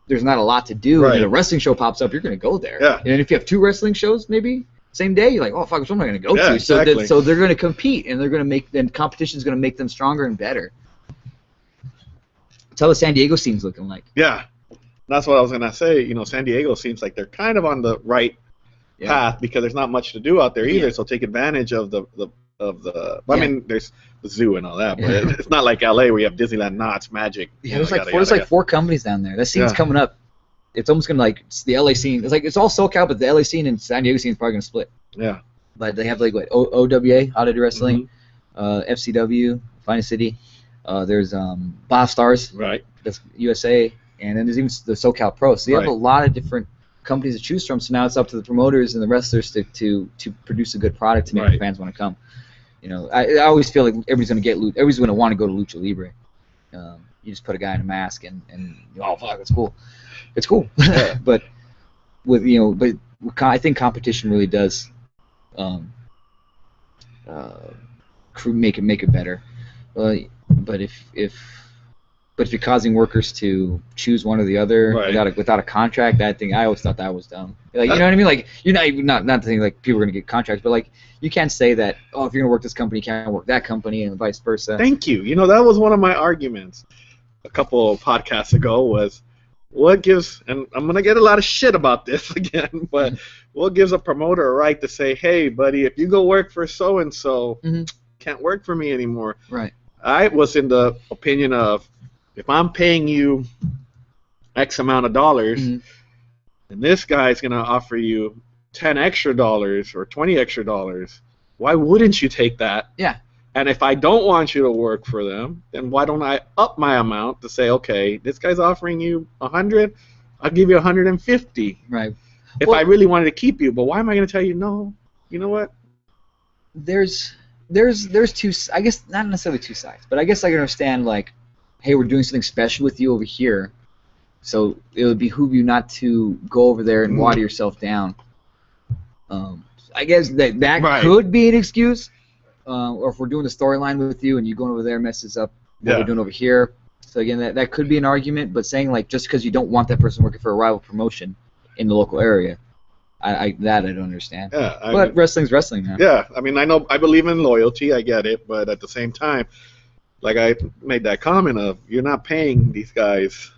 there's not a lot to do, Right. and a wrestling show pops up, you're going to go there. Yeah. And if you have two wrestling shows, maybe same day, you're like, oh fuck, which one am I going to go Yeah, to? exactly. So they're going to compete, and they're going to make, then competition's going to make them stronger and better. That's how the San Diego scene's looking like. Yeah. That's what I was gonna say. You know, San Diego seems like they're kind of on the right path, because there's not much to do out there either. Yeah. So take advantage of the. I Yeah. mean, there's the zoo and all that, but Yeah. it's not like LA where you have Disneyland, Knott's, Magic. Yeah, there's like 4 companies down there. That scene's Yeah. coming up. It's almost gonna, like, it's the LA scene. It's like it's all SoCal, but the LA scene and San Diego scene is probably gonna split. Yeah. But they have like what OWA, Audited Wrestling, FCW, Finest City. There's Bob Stars, Right. that's USA, and then there's even the SoCal Pro. So you have Right. a lot of different companies to choose from. So now it's up to the promoters and the wrestlers to produce a good product to make Right. the fans want to come. You know, I always feel like everybody's gonna want to go to Lucha Libre. You just put a guy in a mask and oh fuck, it's cool. It's cool. but I think competition really does make it better. But if you're causing workers to choose one or the other Right. without a contract, I always thought that was dumb. Like, you know what I mean? Like, you're not to think like people are gonna get contracts, but like you can't say that, oh, if you're gonna work this company, you can't work that company, and vice versa. Thank you. You know, that was one of my arguments a couple of podcasts ago was what gives, and I'm going to get a lot of shit about this again, but what gives a promoter a right to say, hey, buddy, if you go work for so-and-so, can't work for me anymore. Right. I was in the opinion of, if I'm paying you X amount of dollars, and this guy's going to offer you $10 extra or $20 extra, why wouldn't you take that? Yeah. And if I don't want you to work for them, then why don't I up my amount to say, okay, this guy's offering you 100, I'll give you 150. Right. If I really wanted to keep you, but why am I going to tell you no? You know what? There's two, I guess not necessarily two sides, but I guess I can understand, like, hey, we're doing something special with you over here, so it would behoove you not to go over there and water yourself down. I guess that Right. could be an excuse. or if we're doing the storyline with you and you going over there messes up what Yeah. we're doing over here. So again, that could be an argument, but saying like just because you don't want that person working for a rival promotion in the local area, I don't understand. Yeah, But wrestling's wrestling, man. yeah. I mean, I believe in loyalty. I get it, but at the same time, like I made that comment of, you're not paying these guys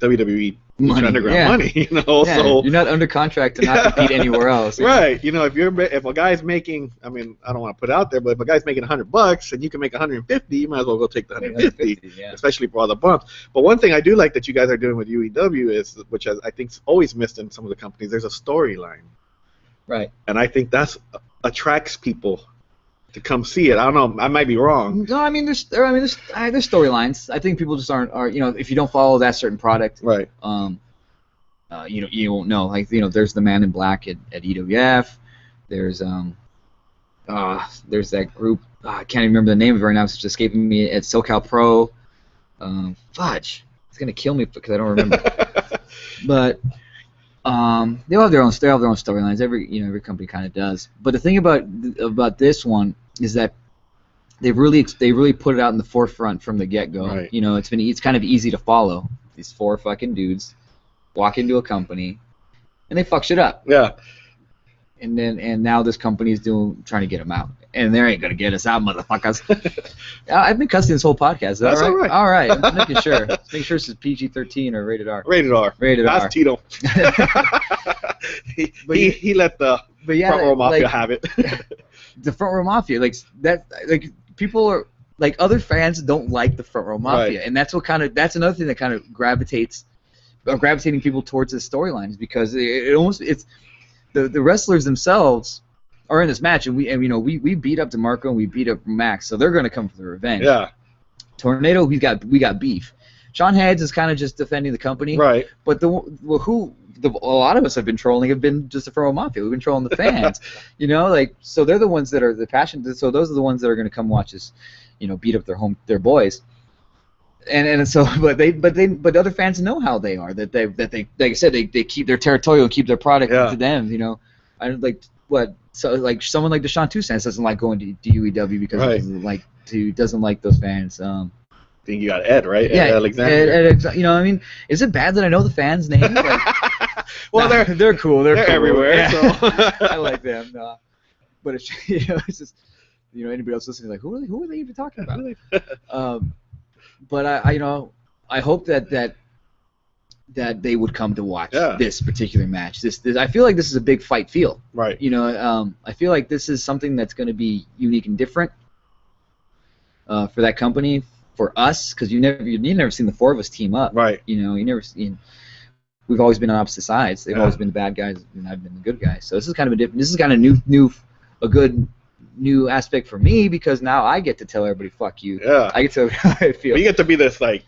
WWE Money, Underground yeah. money, you know. Yeah, So you're not under contract to not compete anywhere else. you know? right. You know, if a guy's making, I mean, I don't want to put it out there, but if a guy's making $100 and you can make 150, you might as well go take the 150, yeah. especially for all the bumps. But one thing I do like that you guys are doing with UEW is, which I think's always missed in some of the companies, there's a storyline. Right. And I think that's attracts people to come see it. I don't know. I might be wrong. No, I mean there's storylines. I think people just aren't if you don't follow that certain product, Right. You won't know. Like there's the Man in Black at EWF. There's that group. I can't even remember the name of it right now. It's just escaping me at So Cal Pro. Fudge. It's gonna kill me because I don't remember. But they all have their own storylines. Every company kind of does. But the thing about this one is that they really put it out in the forefront from the get-go. Right. It's kind of easy to follow. These 4 fucking dudes walk into a company and they fuck shit up. Yeah. And now this company is trying to get them out. And they ain't gonna get us out, motherfuckers. I've been cussing this whole podcast. Is that That's all right. All right. I'm making sure. Make sure this is PG-13 or rated R. Rated R. Rated R. That's Tito. he let the front row mafia have it. The front row mafia, people are like, other fans don't like the front row mafia, Right. and that's another thing that kind of gravitating people towards this storyline, is because it's the wrestlers themselves are in this match, and we beat up DeMarco and we beat up Max, so they're going to come for the revenge. Yeah. Tornado, we got beef. Sean Heads is kind of just defending the company, Right. But a lot of us have been just the front row mafia. We've been trolling the fans, so they're the ones that are the passion. So those are the ones that are going to come watch us, beat up their boys. And so, but other fans know how they are. That they like I said, they keep their territorial and keep their product to them. I like what so like someone like Deshaun Toussaint doesn't like going to UEW because he doesn't like those fans. I think you got Ed, right? Yeah, Ed Alexander. I mean, is it bad that I know the fans' names? Like, well, they're cool. They're cool. everywhere. Yeah. So. I like them. But it's it's just anybody else listening like who are they even talking about? But I hope that they would come to watch this particular match. This I feel like this is a big fight feel. Right. I feel like this is something that's going to be unique and different for that company. For us, because you've never seen the 4 of us team up. Right. You never seen. We've always been on opposite sides. They've always been the bad guys, and I've been the good guy. So this is kind of a different. This is kind of a good new aspect for me, because now I get to tell everybody "fuck you." Yeah. I get to how I feel. But you get to be this like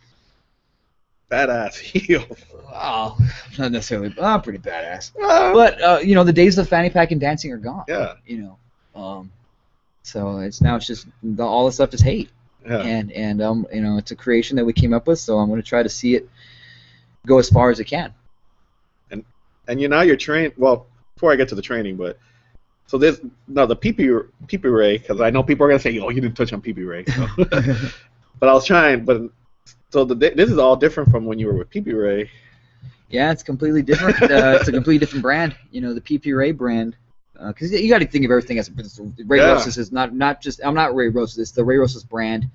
badass heel. Oh, not necessarily. I'm pretty badass. But the days of fanny pack and dancing are gone. Yeah. So it's just all the stuff is hate. Yeah. And it's a creation that we came up with, so I'm going to try to see it go as far as it can. And you're trained. Well, before I get to the training, but so there's the PP Ray, because I know people are going to say, "Oh, you didn't touch on PP Ray." So. But I was trying. But so this is all different from when you were with PP Ray. Yeah, it's completely different. It's a completely different brand. The PP Ray brand. Because you got to think of everything as Ray Rosas is not just. I'm not Ray Rosas. It's the Ray Rosas brand,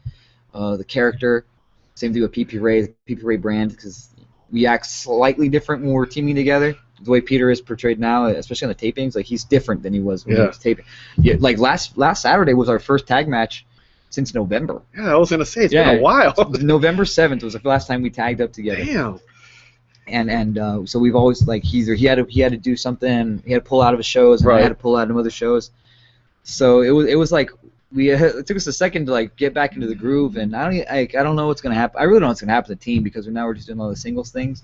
the character. Same thing with PP Ray, the PP Ray brand, because we act slightly different when we're teaming together. The way Peter is portrayed now, especially on the tapings, like he's different than he was when he was taping. Yeah, like last Saturday was our first tag match since November. Yeah, I was gonna say it's been a while. November 7th was the last time we tagged up together. Damn. And so we've always he had to do something, he had to pull out of his shows, and I had to pull out of other shows. So it was like it took us a second to get back into the groove, and I don't know what's gonna happen. I really don't know what's gonna happen to the team, because we're just doing all the singles things.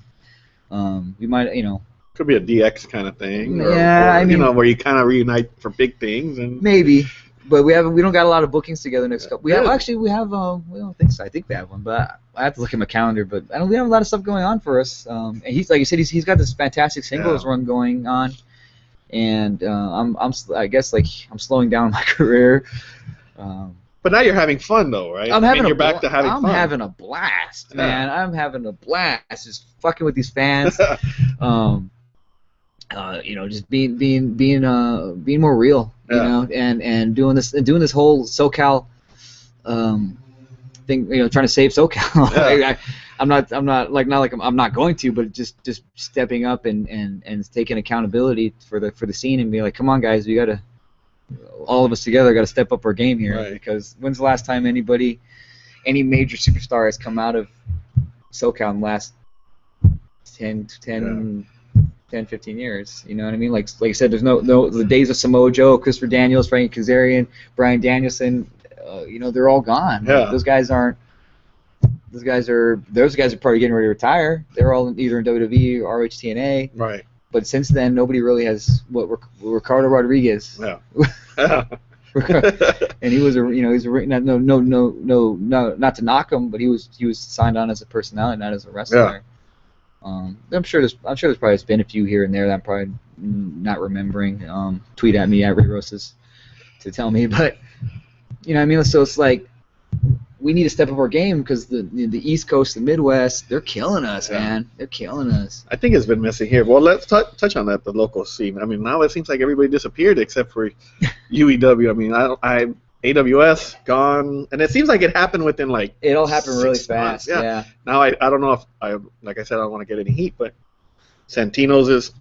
We might could be a DX kind of thing. I mean, where you kind of reunite for big things and maybe. But we don't got a lot of bookings together next couple. We don't think so. I think we have one, but I have to look at my calendar. But we have a lot of stuff going on for us. And he's like you said, he's got this fantastic singles run going on, and I guess I'm slowing down my career. But now you're having fun though, right? You're back to having fun. I'm having a blast, man. I'm having a blast, just fucking with these fans. Just being more real, you know, and doing this whole So Cal thing, trying to save So Cal. Yeah. I'm not going to, but just stepping up and taking accountability for the scene and be like, come on guys, we gotta, all of us together gotta step up our game here. Right. Because when's the last time any major superstar has come out of SoCal in the last 10, 15 years? You know what I mean? Like I said, there's no the days of Samoa Joe, Christopher Daniels, Frank Kazarian, Bryan Danielson. They're all gone. Yeah. Those guys are probably getting ready to retire. They're all either in WWE or ROH-TNA. Right. But since then, nobody really has Ricardo Rodriguez. Yeah. And he was not to knock him, but he was signed on as a personality, not as a wrestler. Yeah. I'm sure there's probably been a few here and there that I'm probably not remembering. Tweet at me at Ray Rosas to tell me, but you know what I mean. So it's like we need to step up our game because the East Coast, the Midwest, they're killing us, man. They're killing us. I think it's been missing here. Well, let's touch on that, the local scene. I mean, now it seems like everybody disappeared except for UEW. I mean, AWS gone, and it seems like it happened within like it all happened really fast. Months. Yeah. Now I don't know if like I said, I don't want to get any heat, but Santino's is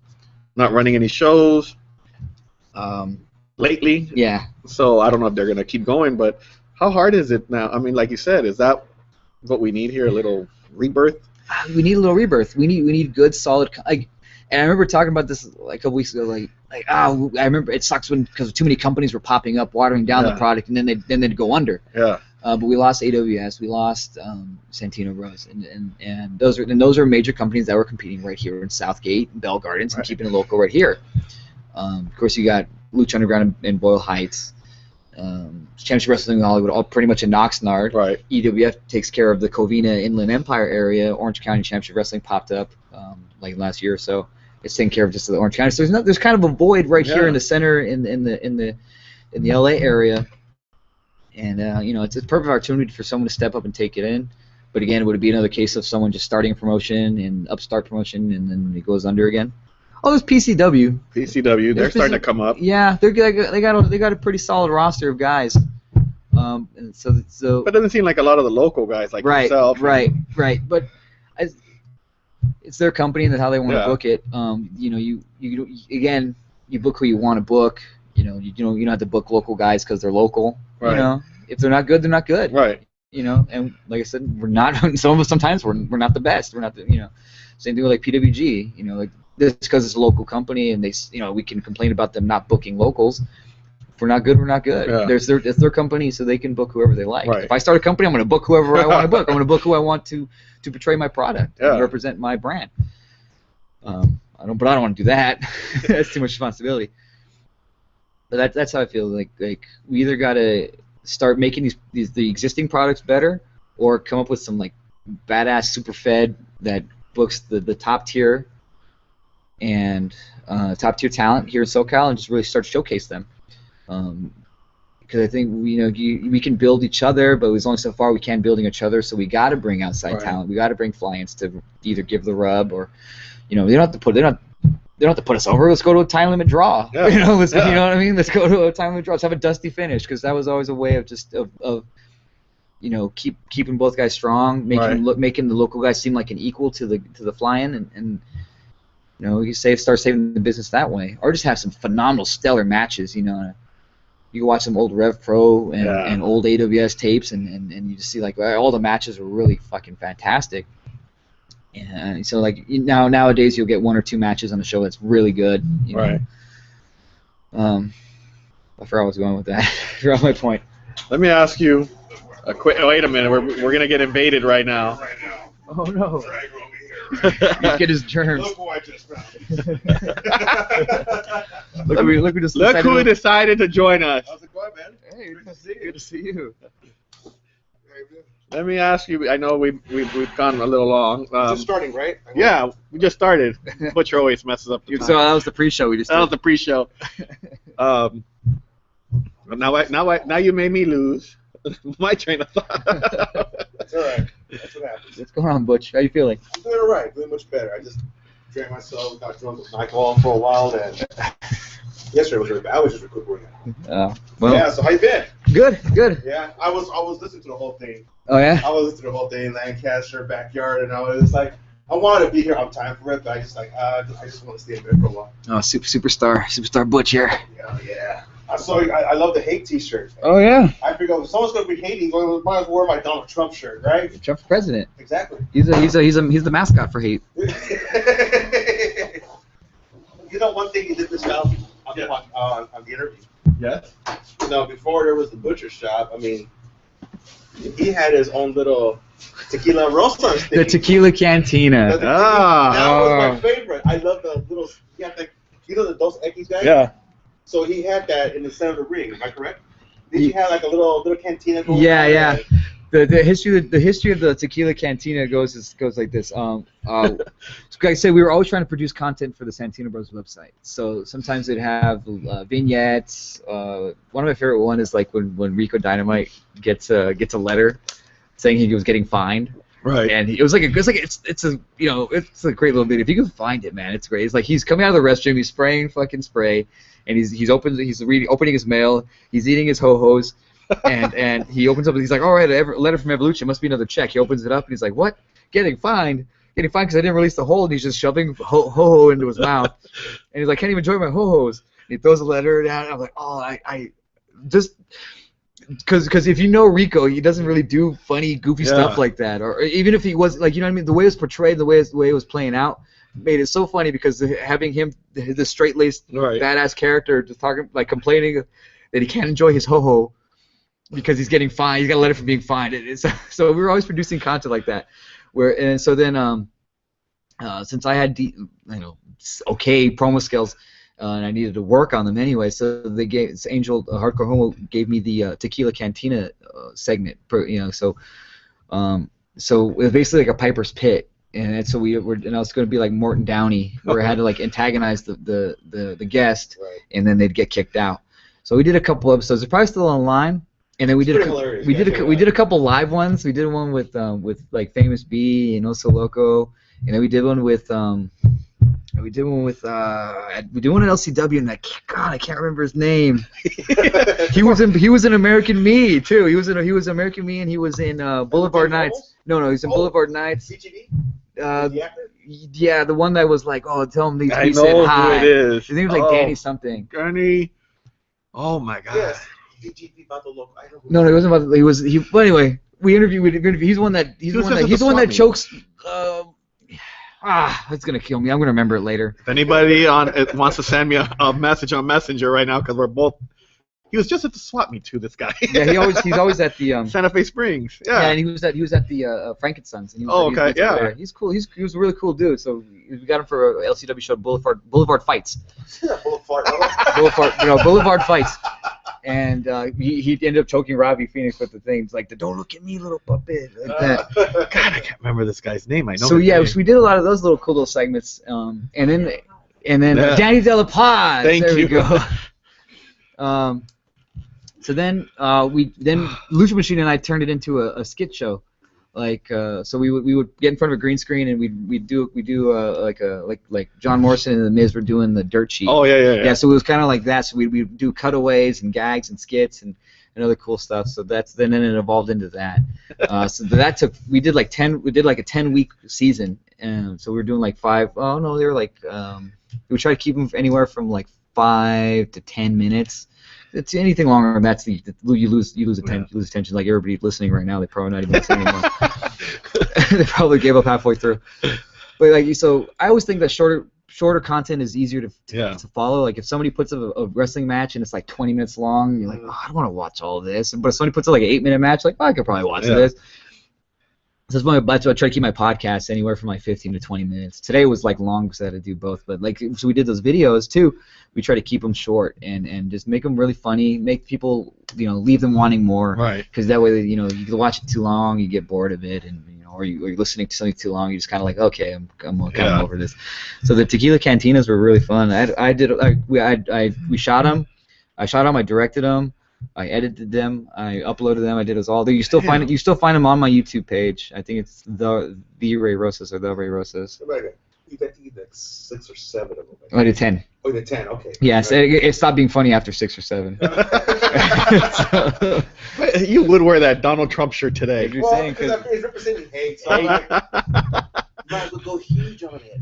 not running any shows lately. Yeah. So I don't know if they're gonna keep going, but how hard is it now? I mean, like you said, is that what we need here? A little rebirth? We need a little rebirth. We need good, solid. And I remember talking about this like a couple weeks ago. I remember it sucks because too many companies were popping up, watering down the product, and then they'd go under. Yeah. But we lost AWS, we lost Santino Rose, and those are major companies that were competing right here in Southgate, Bell Gardens, and keeping it local right here. Of course, you got Lucha Underground in Boyle Heights. Championship Wrestling in Hollywood, all pretty much in Oxnard. Right. EWF takes care of the Covina Inland Empire area. Orange County Championship Wrestling popped up like last year or so. It's taking care of just the Orange County. So there's kind of a void right here in the center in the LA area, and it's a perfect opportunity for someone to step up and take it in. But again, would it be another case of someone just starting a promotion and upstart promotion and then it goes under again? Oh, there's PCW. They're starting to come up. Yeah, they got a pretty solid roster of guys. And so. But it doesn't seem like a lot of the local guys like yourself. Right. But it's their company and how they want to book it. You book who you want to book. You don't have to book local guys because they're local. Right. If they're not good, they're not good. Right. And like I said, we're not. Sometimes we're not the best. We're not the. Same thing with like PWG. Like. This because it's a local company and they, we can complain about them not booking locals. If we're not good, we're not good. Yeah. It's their company, so they can book whoever they like. Right. If I start a company, I'm going to book whoever I want to book. I'm going to book who I want to portray my product and represent my brand. I don't want to do that. That's too much responsibility. But that's how I feel. Like we either got to start making the existing products better, or come up with some like badass super fed that books the top tier. And top tier talent here in SoCal, and just really start to showcase them. Because I think we can build each other, but there's only so far we can building each other. So we got to bring outside talent. We got to bring fly-ins to either give the rub or, they don't have to put us over. Let's go to a time limit draw. Yeah. You know what I mean? Let's go to a time limit draw. Let's have a dusty finish because that was always a way of just keeping both guys strong, making the local guys seem like an equal to the fly-in and you start saving the business that way, or just have some phenomenal, stellar matches. You can watch some old Rev Pro and old AWS tapes, and you just see like all the matches were really fucking fantastic. And so nowadays you'll get one or two matches on the show that's really good. Right. I forgot where I was going with that. I forgot my point. Let me ask you a quick. Wait a minute. We're gonna get invaded right now. Oh no. He's get his germs. Look who I just found. Look who decided to join us. How's it going, man? Hey, good to see you. Let me ask you. I know we've gone a little long. Just starting, right? Yeah, we just started. Butcher always messes up. So that was the pre-show we just did. That was the pre-show. Now you made me lose my train of thought. That's all right. That's what happens. What's going on, Butch? How you feeling? I'm doing all right. Doing much better. I just drank myself, got drunk with alcohol for a while, and yesterday was really bad. I was just recuperating. Well, Yeah. So how you been? good. Yeah. I was listening to the whole thing. Oh yeah. I was listening to the whole thing, Lancaster backyard, and I was like, I wanted to be here on time for it, but I just want to stay in bed for a while. Oh, superstar Butch here. Yeah. I love the hate T-shirt. Oh yeah. I figured if someone's gonna be hating, I might as well wear my Donald Trump shirt, right? Trump's president. Exactly. He's the mascot for hate. You know, one thing he did this out on the interview. Yes. You know, before there was the butcher shop, I mean, he had his own little tequila Rosas thing. The tequila cantina. That was my favorite. I love the little. He had the Dos Equis guys. Yeah. So he had that in the center of the ring. Am I correct? Did he have like a little cantina? Going Yeah. The history of the tequila cantina goes like this. Like I said, we were always trying to produce content for the Santino Bros website. So sometimes they'd have vignettes. One of my favorite one is like when Rico Dynamite gets a letter saying he was getting fined. Right. And it's a great little video. If you can find it, man, it's great. It's like he's coming out of the restroom, he's spraying fucking spray, and he's opening his mail, he's eating his ho-hos, and he opens up and he's like, all right, a letter from Evolution, must be another check. He opens it up and he's like, what? Getting fined because I didn't release the hole, and he's just shoving ho-ho into his mouth, and he's like, can't even enjoy my ho-hos. And he throws the letter down, and I'm like, oh, I just. Because if you know Rico, he doesn't really do funny, goofy stuff like that. Or even if he was, like, you know what I mean? The way it was portrayed, the way it was playing out, made it so funny because having him, the straight-laced, badass character, just talking, like, complaining that he can't enjoy his ho-ho because he's getting fined. He's got a letter for being fined. So we were always producing content like that. So then, since I had, okay promo skills, and I needed to work on them anyway, so they gave Angel Hardcore Homo gave me the Tequila Cantina segment, so it was basically like a Piper's Pit, and so I was going to be like Morton Downey, where I had to like antagonize the guest, and then they'd get kicked out. So we did a couple episodes. They're probably still online, and then we did a couple live ones. We did one with like Famous B and Oso Loco, and then we did one with we did one at LCW, and I can't remember his name. he was in American Me too. He was American Me, and he was in Boulevard Nights. No, he was in Boulevard Nights. CGV? Yeah, the one that was like, oh, tell him these I people know said hi. who it is. His name was like Danny something. Gurney. Oh my God. Yes. VGP about the local. I know who No, he wasn't about. Well, anyway, we interviewed. He's the one that chokes. It's gonna kill me. I'm gonna remember it later. If anybody wants to send me a message on Messenger right now, because we're both. He was just at the swap meet too. This guy. Yeah, he's always at the Santa Fe Springs. Yeah. Yeah, and he was at the Frankenstein's. And he was, okay. There. He's cool. He was a really cool dude. So we got him for a LCW show, Boulevard Fights. Boulevard Fights. And he ended up choking Robbie Phoenix with the things like the "Don't look at me, little puppet," like that. God, I can't remember this guy's name. I know. So yeah, we did a lot of those cool little segments. And then Danny Della Paz. There we go. So then Lucha Machine and I turned it into a skit show. So we would get in front of a green screen and we'd do like John Morrison and the Miz were doing the dirt sheet. Oh yeah. Yeah, so it was kind of like that. So we'd do cutaways and gags and skits and other cool stuff. So then it evolved into that. So that we did like a 10-week season, and so we were doing like 5. Oh no, they were like we try to keep them anywhere from like 5 to 10 minutes. It's anything longer than that, you lose attention. Like everybody listening right now, they're probably not even listening anymore. They probably gave up halfway through. But so I always think that shorter content is easier to follow. Like if somebody puts a wrestling match and it's like 20 minutes long, you're like, oh, I don't want to watch all this. But if somebody puts like an 8-minute match, like, oh, I could probably watch this. So that's why I try to keep my podcast anywhere from like 15 to 20 minutes. Today was like long because I had to do both. But so we did those videos too. We try to keep them short and just make them really funny. Make people leave them wanting more. Right. Because that way you can watch it too long, you get bored of it, and or you're listening to something too long, you're just kind of like, okay, I'm kind of over this. So the Tequila Cantinas were really fun. We shot them. I shot them. I directed them. I edited them. I uploaded them. I did it all. You still find it. You still find them on my YouTube page. I think it's the Ray Rosas or the Ray Rosas. You got 6 or 7 of them. I did 10. Oh, you did 10. Okay. Yes, it stopped being funny after 6 or 7. So, you would wear that Donald Trump shirt today. Well, because it's representing hate. So you might as well go huge on it.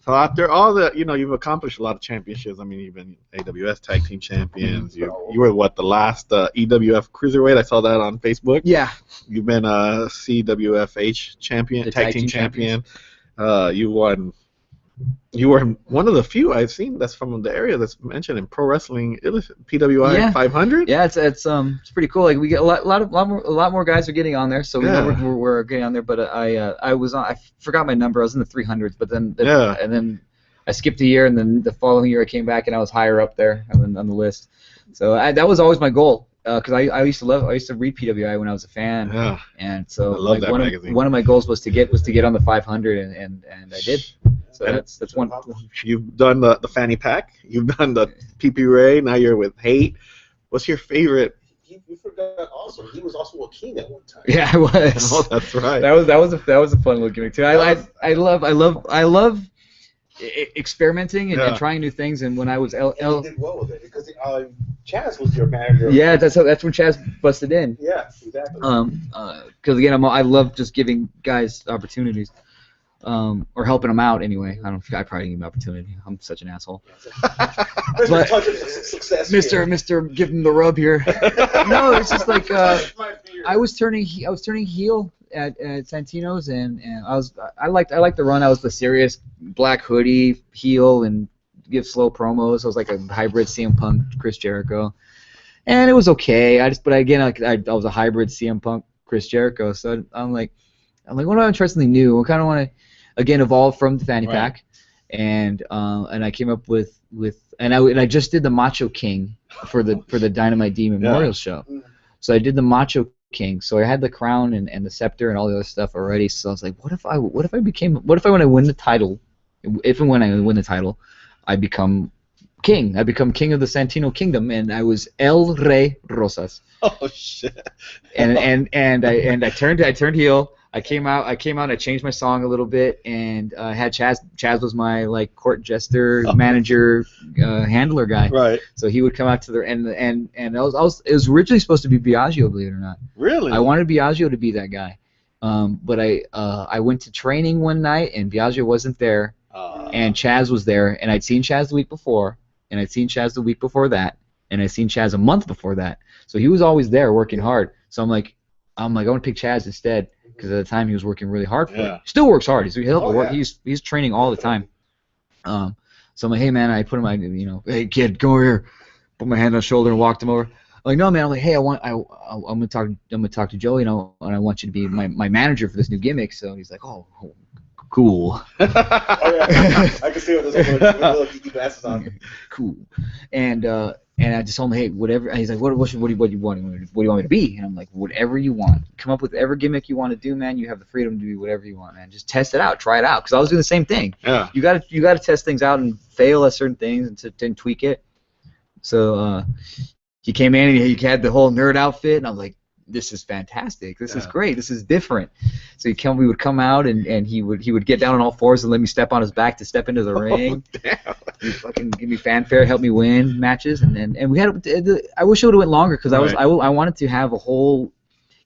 So after all the, you've accomplished a lot of championships. I mean, you've been AWS Tag Team Champions. You were the last EWF Cruiserweight. I saw that on Facebook. Yeah. You've been a CWFH champion, The tag team champion. You were one of the few I've seen that's from the area that's mentioned in Pro Wrestling PWI 500. Yeah, it's pretty cool. Like we get a lot more guys are getting on there, so we know we're getting on there. But I forgot my number. I was in the 300s, but then I skipped a year, and then the following year I came back and I was higher up there on the list. So that was always my goal. Because I used to read PWI when I was a fan, and so I love that magazine. One of my goals was to get on the 500, and I did. So that's one. You've done the fanny pack. You've done the PP Ray. Now you're with H.A.T E. What's your favorite? You forgot also. He was also a king at one time. Yeah, I was. Oh, that's right. That was a fun little gimmick too. I love experimenting and trying new things. And when I was you did well with it because Chaz was your manager. Yeah, that's when Chaz busted in. Yeah, exactly. Because again, I love just giving guys opportunities, or helping them out anyway. I probably didn't give him opportunity. I'm such an asshole. Mr. Touch of Success. Mr. Give him the rub here. No, it's just like I was turning heel at Santino's, and I liked the run. I was the serious black hoodie heel and give slow promos. I was like a hybrid CM Punk, Chris Jericho, and it was okay. I was a hybrid CM Punk, Chris Jericho. So I'm like, what do I try something new? I kind of want to again evolve from the fanny pack, and I came up with I just did the Macho King for the Dynamite D Memorial show. So I did the Macho King. So I had the crown and the scepter and all the other stuff already. So I was like, what if when I win the title, if and when I win the title, I become king. I become king of the Santino Kingdom, and I was El Ray Rosas. Oh shit! And I turned heel. I came out. I changed my song a little bit, and I had Chaz. Chaz was my court jester, manager, handler guy. Right. So he would come out to the and it was originally supposed to be Biagio, believe it or not. Really? I wanted Biagio to be that guy, but I went to training one night and Biagio wasn't there, and Chaz was there, and I'd seen Chaz the week before, and I'd seen Chaz the week before that, and I'd seen Chaz a month before that. So he was always there working hard. So I'm like, I want to pick Chaz instead. Because at the time he was working really hard for it. Still works hard. He's training all the time. So I'm like, hey man, I put him hey kid, come over here. Put my hand on his shoulder and walked him over. I'm like, no man. I'm like, hey, I'm gonna talk to Joey, and I want you to be my manager for this new gimmick. So he's like, oh cool. Oh yeah, I can see what those little geeky glasses on. Cool. And I just told him, hey, whatever. And he's like, what do you want? What do you want me to be? And I'm like, whatever you want. Come up with whatever gimmick you want to do, man. You have the freedom to do whatever you want, man. Just test it out, try it out. Because I was doing the same thing. Yeah. You gotta test things out and fail at certain things and to tweak it. So he came in and he had the whole nerd outfit, and I was like, this is fantastic. This is great. This is different. So we would come out and he would get down on all fours and let me step on his back to step into the ring. Damn. He'd fucking give me fanfare, help me win matches, and we had. I wish it would have went longer because I wanted to have a whole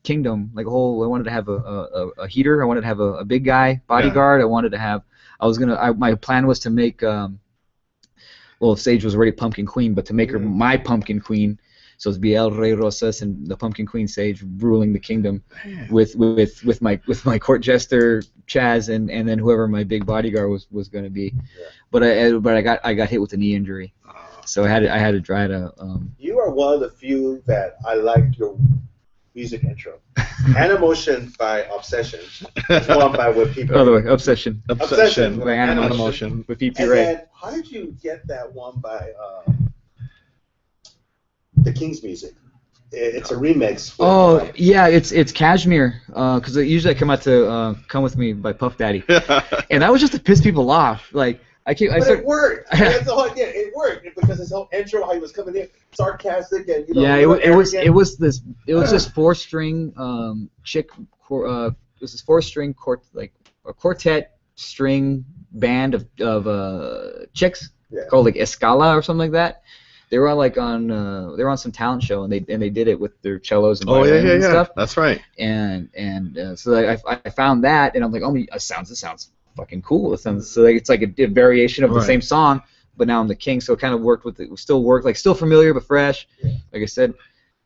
kingdom, I wanted to have a heater. I wanted to have a big guy bodyguard. I wanted to have. My plan was to make. Well, Sage was already Pumpkin Queen, but to make her my Pumpkin Queen. So it'd be El Rey Rosas and the Pumpkin Queen Sage ruling the kingdom, with my court jester Chaz and then whoever my big bodyguard was going to be, but I got hit with a knee injury, so I had to try to. You are one of the few that I like your music intro. Animation by Obsession. It's one by with people. By the way, Obsession by Animation with PP And Ray. then, how did you get that one by the King's Music? It's a remix. Oh yeah, it's Cashmere. Because usually I come out to Come With Me by Puff Daddy, and that was just to piss people off. Like But started. it worked. That's the whole idea. It worked because his whole intro, how he was coming in, sarcastic and Yeah, arrogant. it was this four-string chick. It was this four-string like a quartet string band of chicks called like Escala or something like that. They were on some talent show and they did it with their cellos and violins and stuff. That's right. And so I found that and I'm like, oh, it sounds fucking cool. It sounds so like it's like a variation of the same song, but now I'm the king. So it kind of worked with it. Still worked, like still familiar but fresh, like I said.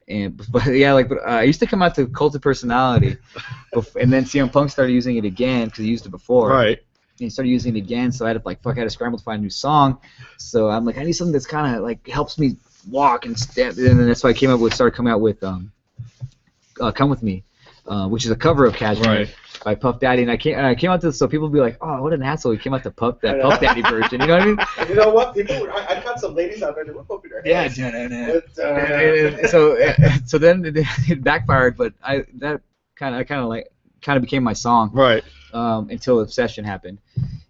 But I used to come out to Cult of Personality, and then CM Punk started using it again because he used it before. Right. And he started using it again, so I had to scramble to find a new song. So I'm like, I need something that's kind of like helps me walk and step. And then that's why I started coming out with "Come With Me," which is a cover of Cashmere by Puff Daddy. And I came out to so people would be like, oh, what an asshole! He came out to Puff Daddy version. You know what I mean? And you know what? I caught some ladies out there that were popping their heads. So then it backfired, but that kind of became my song. Right. Until Obsession happened,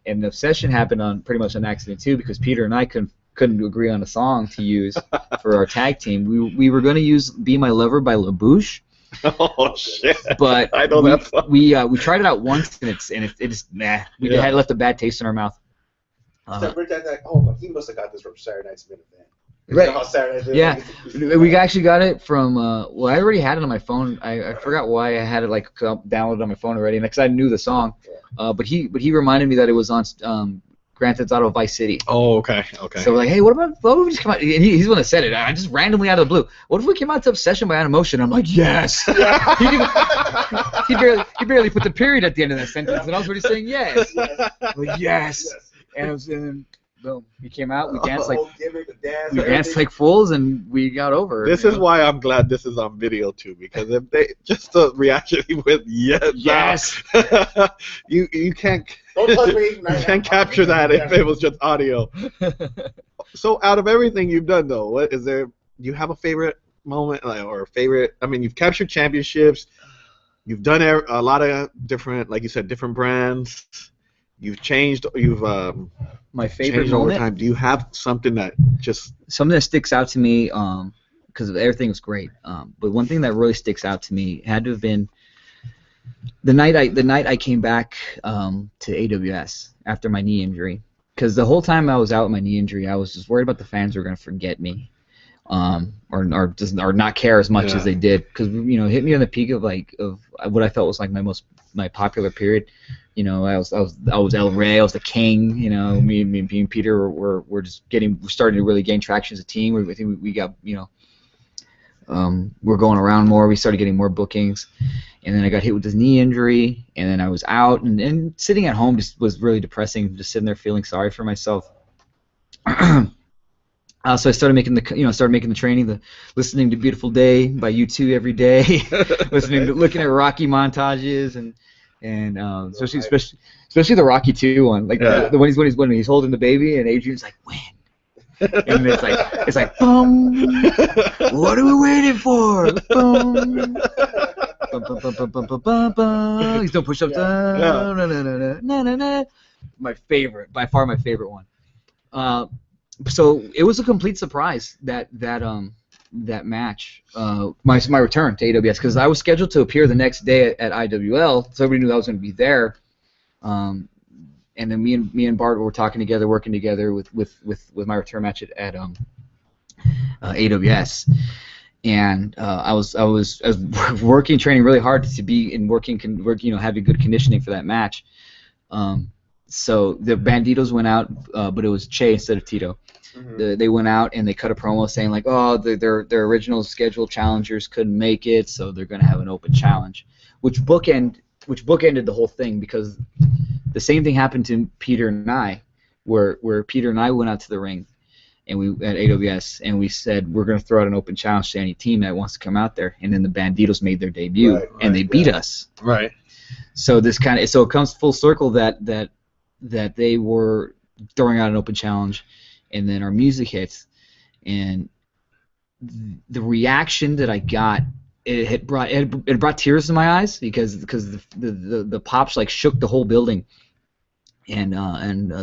and the Obsession happened on pretty much an accident too, because Peter and I couldn't agree on a song to use for our tag team. We were going to use "Be My Lover" by LaBouche. Oh shit! But I know that song. We tried it out once and it just nah. We had left a bad taste in our mouth. He must have got this from Saturday Night's Main Event. Right. Yeah, we actually got it from. Well, I already had it on my phone. I forgot why I had it like downloaded on my phone already, because I knew the song. But he reminded me that it was on Grand Theft Auto Vice City. Oh, okay. So we're like, hey, what if we just come out? And he's the one that said it. I just randomly out of the blue. What if we came out to Obsession by Animotion? I'm like, yes. he barely put the period at the end of that sentence, and I was already saying yes. Like, yes. And boom, we came out. We danced like fools, and we got over. This is why I'm glad this is on video too, because if they just the reaction with yes, you can't. Don't touch me. You can't capture that if it was just audio. So, out of everything you've done, though, what is there? Do you have a favorite moment or a favorite? I mean, you've captured championships. You've done a lot of different, like you said, different brands. You've changed. My favorite changed over moment. time. Do you have something that sticks out to me? Because everything was great. But one thing that really sticks out to me had to have been the night I came back to AWS after my knee injury. Because the whole time I was out with my knee injury, I was just worried about the fans were going to forget me, or not care as much as they did. Because it hit me on the peak of what I felt was like my popular period. I was El Rey, I was the king. Me and Peter were just we're starting to really gain traction as a team. I think we got we're going around more. We started getting more bookings, and then I got hit with this knee injury, and then I was out and sitting at home just was really depressing. Just sitting there feeling sorry for myself. So I started making the training, listening to "Beautiful Day" by U2 every day, looking at Rocky montages and especially the Rocky 2 one, like the when he's holding the baby and Adrian's like, when? And it's like boom, what are we waiting for? Boom. Bum, bum, bum, bum, bum, bum, bum, bum. He's doing push-ups. By far my favorite one. So it was a complete surprise that match, my return to AWS, because I was scheduled to appear the next day at IWL, so everybody knew I was going to be there. And then me and Bart were talking together, working together with my return match at AWS, and I was working, training really hard to be in having good conditioning for that match. So the Banditos went out, but it was Che instead of Tito. Mm-hmm. They went out and they cut a promo saying like, oh, their original scheduled challengers couldn't make it, so they're going to have an open challenge, which bookended the whole thing, because the same thing happened to Peter and I, where Peter and I went out to the ring, and we at AWS, and we said we're going to throw out an open challenge to any team that wants to come out there, and then the Banditos made their debut, and they beat us. Right. So it comes full circle that they were throwing out an open challenge, and then our music hits, and the reaction that I got, it brought tears to my eyes, because the pops like shook the whole building, and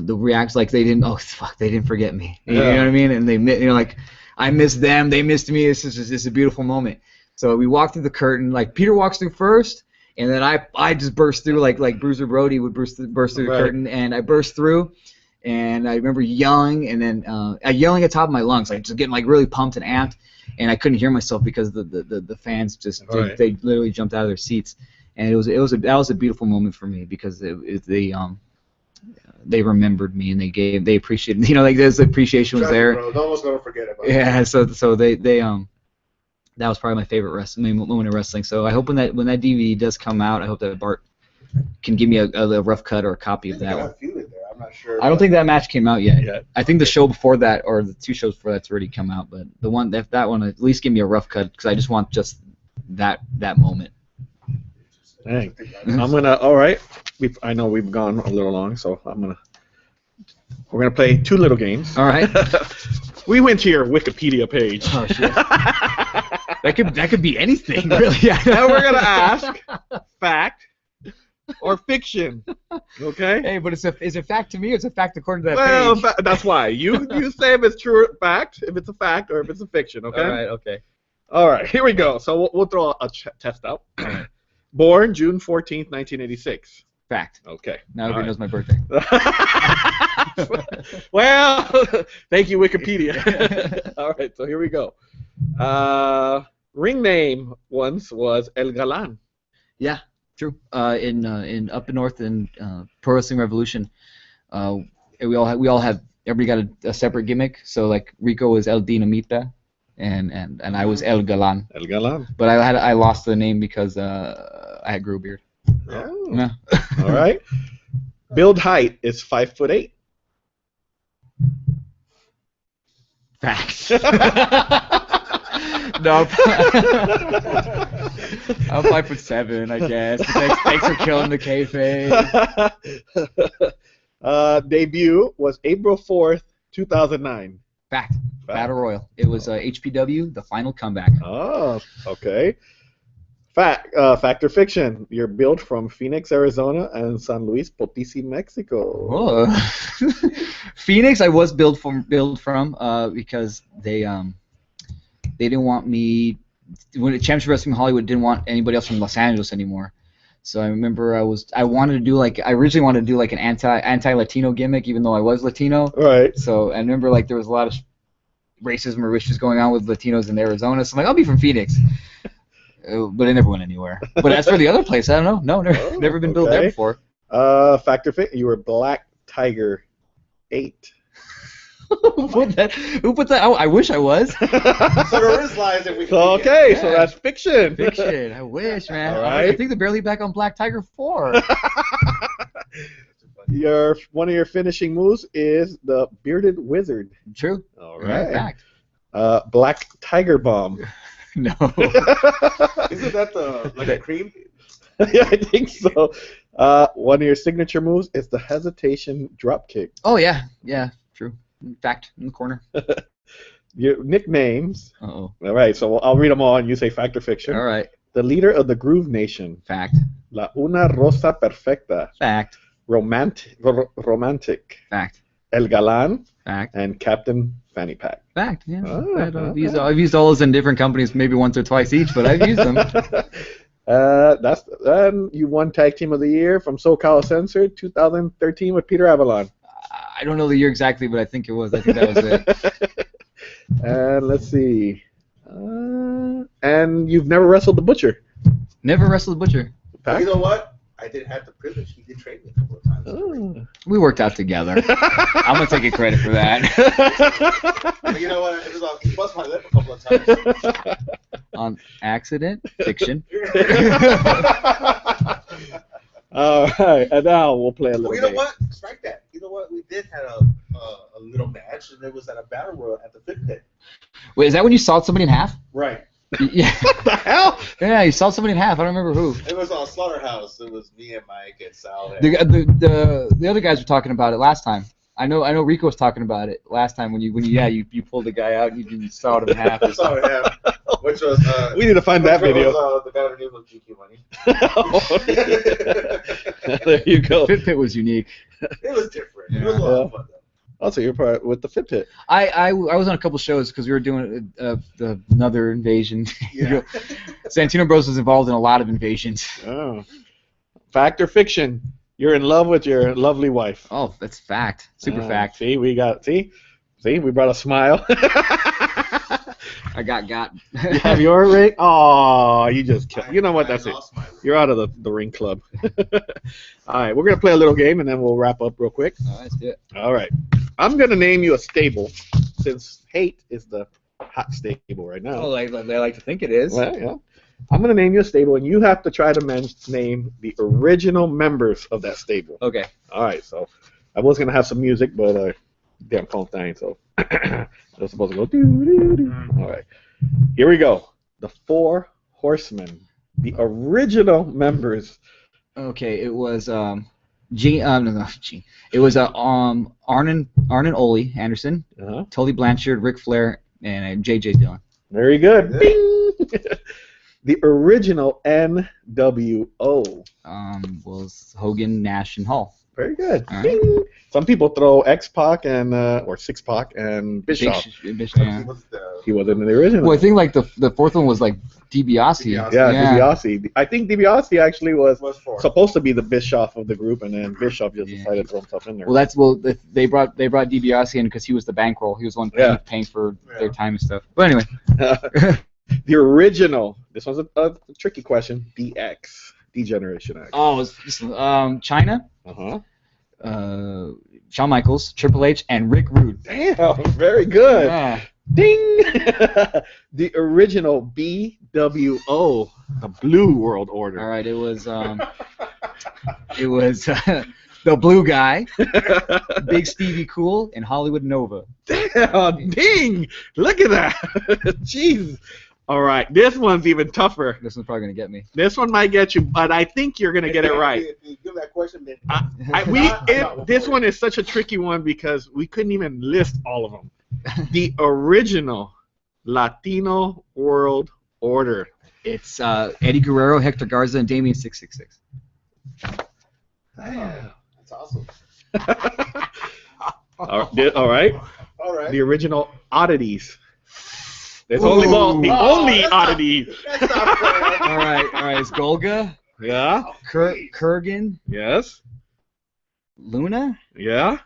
the reacts like they didn't forget me. You know what I mean? And they, like I missed them, they missed me. This is a beautiful moment. So we walked through the curtain. Like Peter walks through first, and then I just burst through like Bruiser Brody would burst through the curtain, and I burst through. And I remember yelling, and then yelling at the top of my lungs, like just getting like really pumped and amped, and I couldn't hear myself because the fans just they literally jumped out of their seats, and that was a beautiful moment for me because they remembered me and they appreciated, like this appreciation was there. Bro, no one's gonna forget about yeah, so they that was probably my favorite moment of wrestling. So I hope when that DVD does come out, I hope that Bart can give me a rough cut or a copy of that one. I'm not sure. I don't think that match came out yet. I think the show before that, or the 2 shows before that's already come out. But the one, if that one, at least give me a rough cut because I just want just that moment. Dang. I'm gonna. All right. I know we've gone a little long, so we're gonna play 2 little games. All right. We went to your Wikipedia page. Oh shit. that could be anything, really. Now we're gonna ask fact or fiction. Okay. Hey, but is it fact to me or is it fact according to that page? That's why. You say if it's true fact, if it's a fact, or if it's a fiction, okay? All right, okay. All right, here we go. So we'll throw a test out. Born June 14th, 1986. Fact. Okay. Now everybody knows my birthday. Well, thank you, Wikipedia. All right, so here we go. Ring name once was El Galán. Yeah. True. In up north in Pro Wrestling Revolution, we all have everybody got a separate gimmick. So like Rico was El Dinamita, and I was El Galán. El Galán. But I lost the name because I grew a beard. Oh. Yeah. All right. Build height is 5'8". Facts. No. I'm 5'7", I guess. Thanks for killing the kayfabe. Debut was April 4th, 2009. Fact. Battle Royal. It was HPW, the final comeback. Oh, okay. Fact or fiction? You're built from Phoenix, Arizona, and San Luis Potosí, Mexico. Oh. Phoenix, I was built from because they didn't want me. When Championship Wrestling Hollywood didn't want anybody else from Los Angeles anymore. So I remember I originally wanted to do like an anti-Latino gimmick, even though I was Latino. Right. So I remember like there was a lot of racism or issues going on with Latinos in Arizona. So I'm like, I'll be from Phoenix. But I never went anywhere. But as for the other place, I don't know. No, never been built there before. Fact or fiction? You were Black Tiger 8. Who put that? Oh, I wish I was. So there is lies that we can Okay, Yeah. so that's fiction. Fiction. I wish, man. All right. I think they're barely back on Black Tiger 4. One of your finishing moves is the Bearded Wizard. True. All Yeah, right. fact. Black Tiger Bomb. No. Isn't that like a cream? Yeah, I think so. One of your signature moves is the Hesitation Dropkick. Oh yeah, true. Fact in the corner. Your nicknames. Uh-oh. All right, so I'll read them all, and you say fact or fiction. All right. The leader of the Groove Nation. Fact. La Una Rosa Perfecta. Fact. Romantic. Fact. El Galán. Fact. And Captain Fanny Pack. Fact. Yeah. Ah. I've used all those in different companies, maybe once or twice each, but I've used them. You won Tag Team of the Year from So Cal H.A.T.E 2013 with Peter Avalon. I don't know the year exactly, but I think it was. I think that was it. And let's see. And you've never wrestled the Butcher. Never wrestled the Butcher. But you know what? I did have the privilege. He did train me a couple of times. Oh. We worked out together. I'm gonna take credit for that. But you know what? He bust my lip a couple of times. On accident, fiction. All right, and now we'll play a little Well, you know game. what? Strike that. You know what? We did have a little match, and it was at a battle royal at the Fit Pit. Wait, is that when you sawed somebody in half? Right. Yeah. What the hell? Yeah, you sawed somebody in half. I don't remember who. It was on Slaughterhouse. It was me and Mike and Sal. And The other guys were talking about it last time. I know Rico was talking about it last time when you pulled the guy out and you sawed him in half. I saw him, which was We need to find that video. The guy who name was GQ Money. There you go. Fit was unique. It was different. Yeah. It was a lot of fun, though. Also, you're part with the Fitbit. I was on a couple shows because we were doing another invasion. Yeah. Santino Bros was involved in a lot of invasions. Oh. Fact or fiction? You're in love with your lovely wife. Oh, that's fact. Super fact. See, we brought a smile. I got. You have your ring? Oh, you just killed. You know what? That's it. lost my ring. You're out of the ring club. All right, we're gonna play a little game and then we'll wrap up real quick. All right, let's do it. All right, I'm gonna name you a stable since H.A.T.E is the hot stable right now. Oh, they like to think it is. Well, yeah. I'm gonna name you a stable and you have to try to name the original members of that stable. Okay. All right, so I was gonna have some music, but damn phone thing, so I was supposed to go doo-doo-doo. All right, here we go. The Four Horsemen, the original members. Okay, it was Gene. No, Gene. It was Arnon Ole Anderson, Uh-huh. Tully Blanchard, Ric Flair, and J.J. Dillon. Very good. Bing! The original NWO. Was Hogan, Nash, and Hall. Very good. All right. Bing! Some people throw X-Pac and or Six-Pac and Bischoff. Yeah. He wasn't in the original. Well, I think like the fourth one was like DiBiase. DiBiase. Yeah, DiBiase. I think DiBiase actually was Was for. supposed to be the Bischoff of the group, and then Bischoff just decided to throw himself in there. Well, they brought DiBiase in because he was the bankroll. He was the one paying for their time and stuff. But anyway, The original. This one's a tricky question. DX. D-Generation X. oh, it was China, Uh-huh. Shawn Michaels, Triple H, and Rick Rude. Damn, very good. Yeah. Ding! The original BWO, the Blue World Order. All right, it was the Blue Guy, Big Stevie Cool, and Hollywood Nova. Damn, ding! Look at that. Jeez. All right, this one's even tougher. This one's probably gonna get me. This one might get you, but I think you're gonna get it right. If you give that question, then This one is such a tricky one because we couldn't even list all of them. The original Latino World Order. It's Eddie Guerrero, Hector Garza, and Damien 666. that's awesome. All right. All right. The original Oddities. There's only Oddities. That's not fair. All right. It's Golga, Yeah. Kurgan, Yes. Luna, Yeah.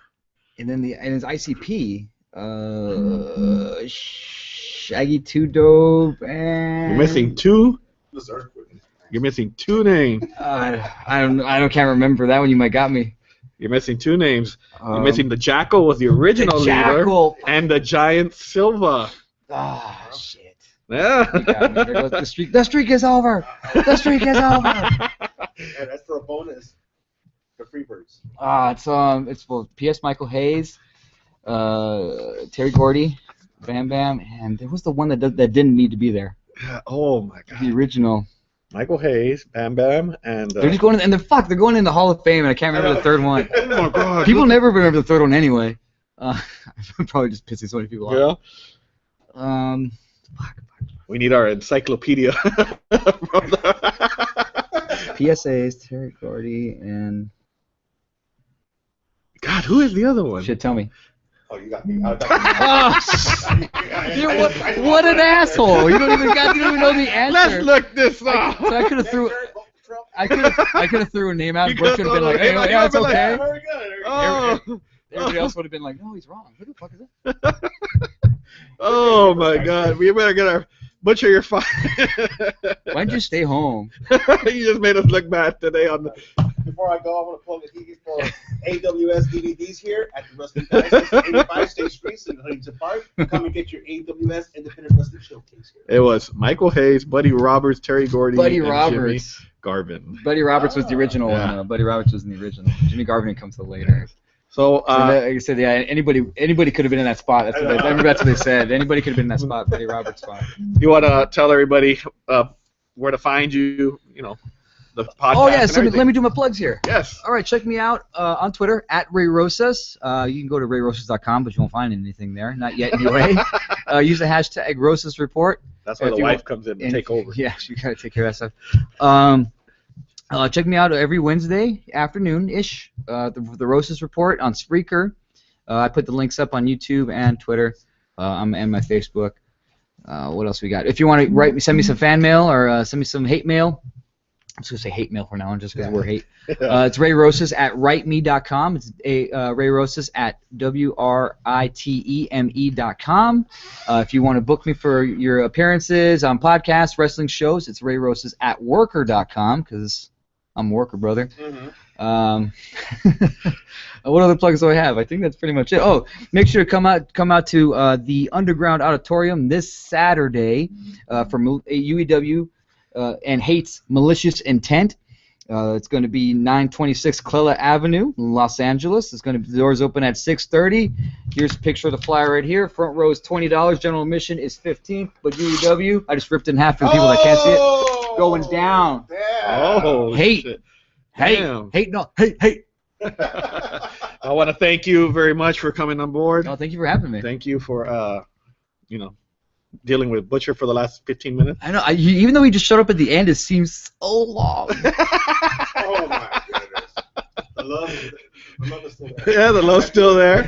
and then his ICP, Shaggy Two Dope, and You're missing two. This earthquake. You're missing two names. Can't remember that one. You might got me. You're missing two names. You're missing the Jackal was the original the leader, Jackal. and the Giant Silva. Ah, shit. Yeah. You got me. There goes the streak. The streak is over. The streak is over. Yeah, that's for a bonus. For Freebirds. It's for P.S. Michael Hayes, Terry Gordy, Bam Bam, and there was the one that didn't need to be there. Oh my God. The original. Michael Hayes, Bam Bam, and They're just going in, and they're going in the Hall of Fame, and I can't remember the third one. oh my God. People never remember the third one anyway. I'm probably just pissing so many people off. Yeah. We need our encyclopedia. PSAs, Terry Gordy, and God, who is the other one? shit. Tell me. Oh, you got me. What an asshole! You don't even know the answer. Let's look this up. So I could have threw a name out. Bush would have been like, "Hey, yeah, it's okay." Very good. Oh. Everybody else would have been like, "No, he's wrong. Who the fuck is that?" Oh my God, we better get our butcher your fire. Why'd you stay home? You just made us look bad today on the. Before I go, I want to plug a DVD for AWS DVDs here at the Wrestling Digest, 85 State Street in Huntington Park. Come and get your AWS Independent Wrestling Showcase here. It was Michael Hayes, Buddy Roberts, Terry Gordy, Buddy and Roberts. Jimmy Garvin. Buddy Roberts was the original Yeah. one. Buddy Roberts was in the original. Jimmy Garvin comes to later. So, Like I said, yeah, anybody could have been in that spot. I remember that's what they said. Anybody could have been in that spot. Buddy Roberts' spot. you want to tell everybody where to find you? You know, the podcast. Oh yeah, and so everything. let me do my plugs here. Yes. All right, check me out on Twitter at Ray Rosas. You can go to rayrosas.com, but you won't find anything there. Not yet, anyway. Use the hashtag Rosas Report. That's where If the you wife want- comes in to and- take over. Yeah, you gotta take care of that stuff. Check me out every Wednesday afternoon-ish, the Rosas Report on Spreaker. I put the links up on YouTube and Twitter and my Facebook. What else we got? If you want to send me some fan mail or send me some hate mail. I'm just going to say hate mail for now on just because we're hate. It's Ray Rosas at writeme.com. It's Ray Rosas at WRITEME.com. If you want to book me for your appearances on podcasts, wrestling shows, it's Ray Rosas at worker.com because I'm a worker, brother. Mm-hmm. What other plugs do I have? I think that's pretty much it. Oh, make sure to come out to the Underground Auditorium this Saturday for UEW and Hate's Malicious Intent. It's going to be 926 Clela Avenue, Los Angeles. The doors open at 6:30. Here's a picture of the flyer right here. Front row is $20. General admission is $15. But UEW, I just ripped it in half for the people that can't see it. Going down. Damn. Oh, hate. shit. Hate. Damn. Hate. No. Hate. I want to thank you very much for coming on board. No, thank you for having me. Thank you for, dealing with Butcher for the last 15 minutes. I know. Even though he just showed up at the end, it seems so long. Oh my goodness. The love is still there. Yeah, the love's still there.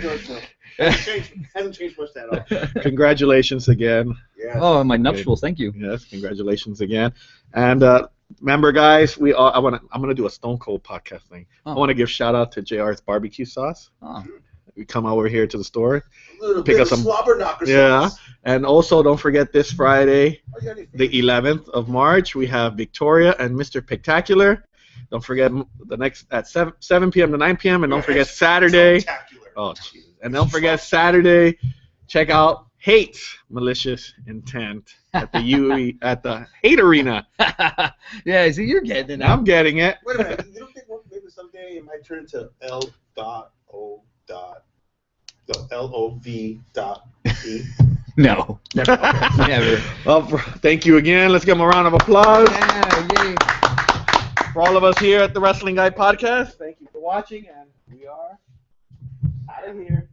Hasn't changed much at all. Congratulations again. Yeah. Oh, my nuptials. Thank you. Yes, congratulations again. And remember, guys, I'm gonna do a Stone Cold podcast thing. Oh. I want to give shout out to JR's barbecue sauce. Oh. We come over here to the store. A little Pick bit up of some slobber knocker Yeah, sauce. and also don't forget this Friday, Oh, you got any the 11th of March, we have Victoria and Mr. Spectacular. Don't forget the next at 7 p.m. to 9 p.m. and don't forget Saturday. Spectacular. Oh, jeez. And don't forget Saturday. Check out Hate's Malicious Intent at the at the Hate Arena. Yeah, see, you're getting it. I'm getting it. Wait a minute. You don't think maybe someday it might turn into LOV.E? No. Never. Okay. Never. Well, thank you again. Let's give him a round of applause. Yeah, yay. For all of us here at the Wrestling Guy Podcast, thank you for watching, and we are out of here.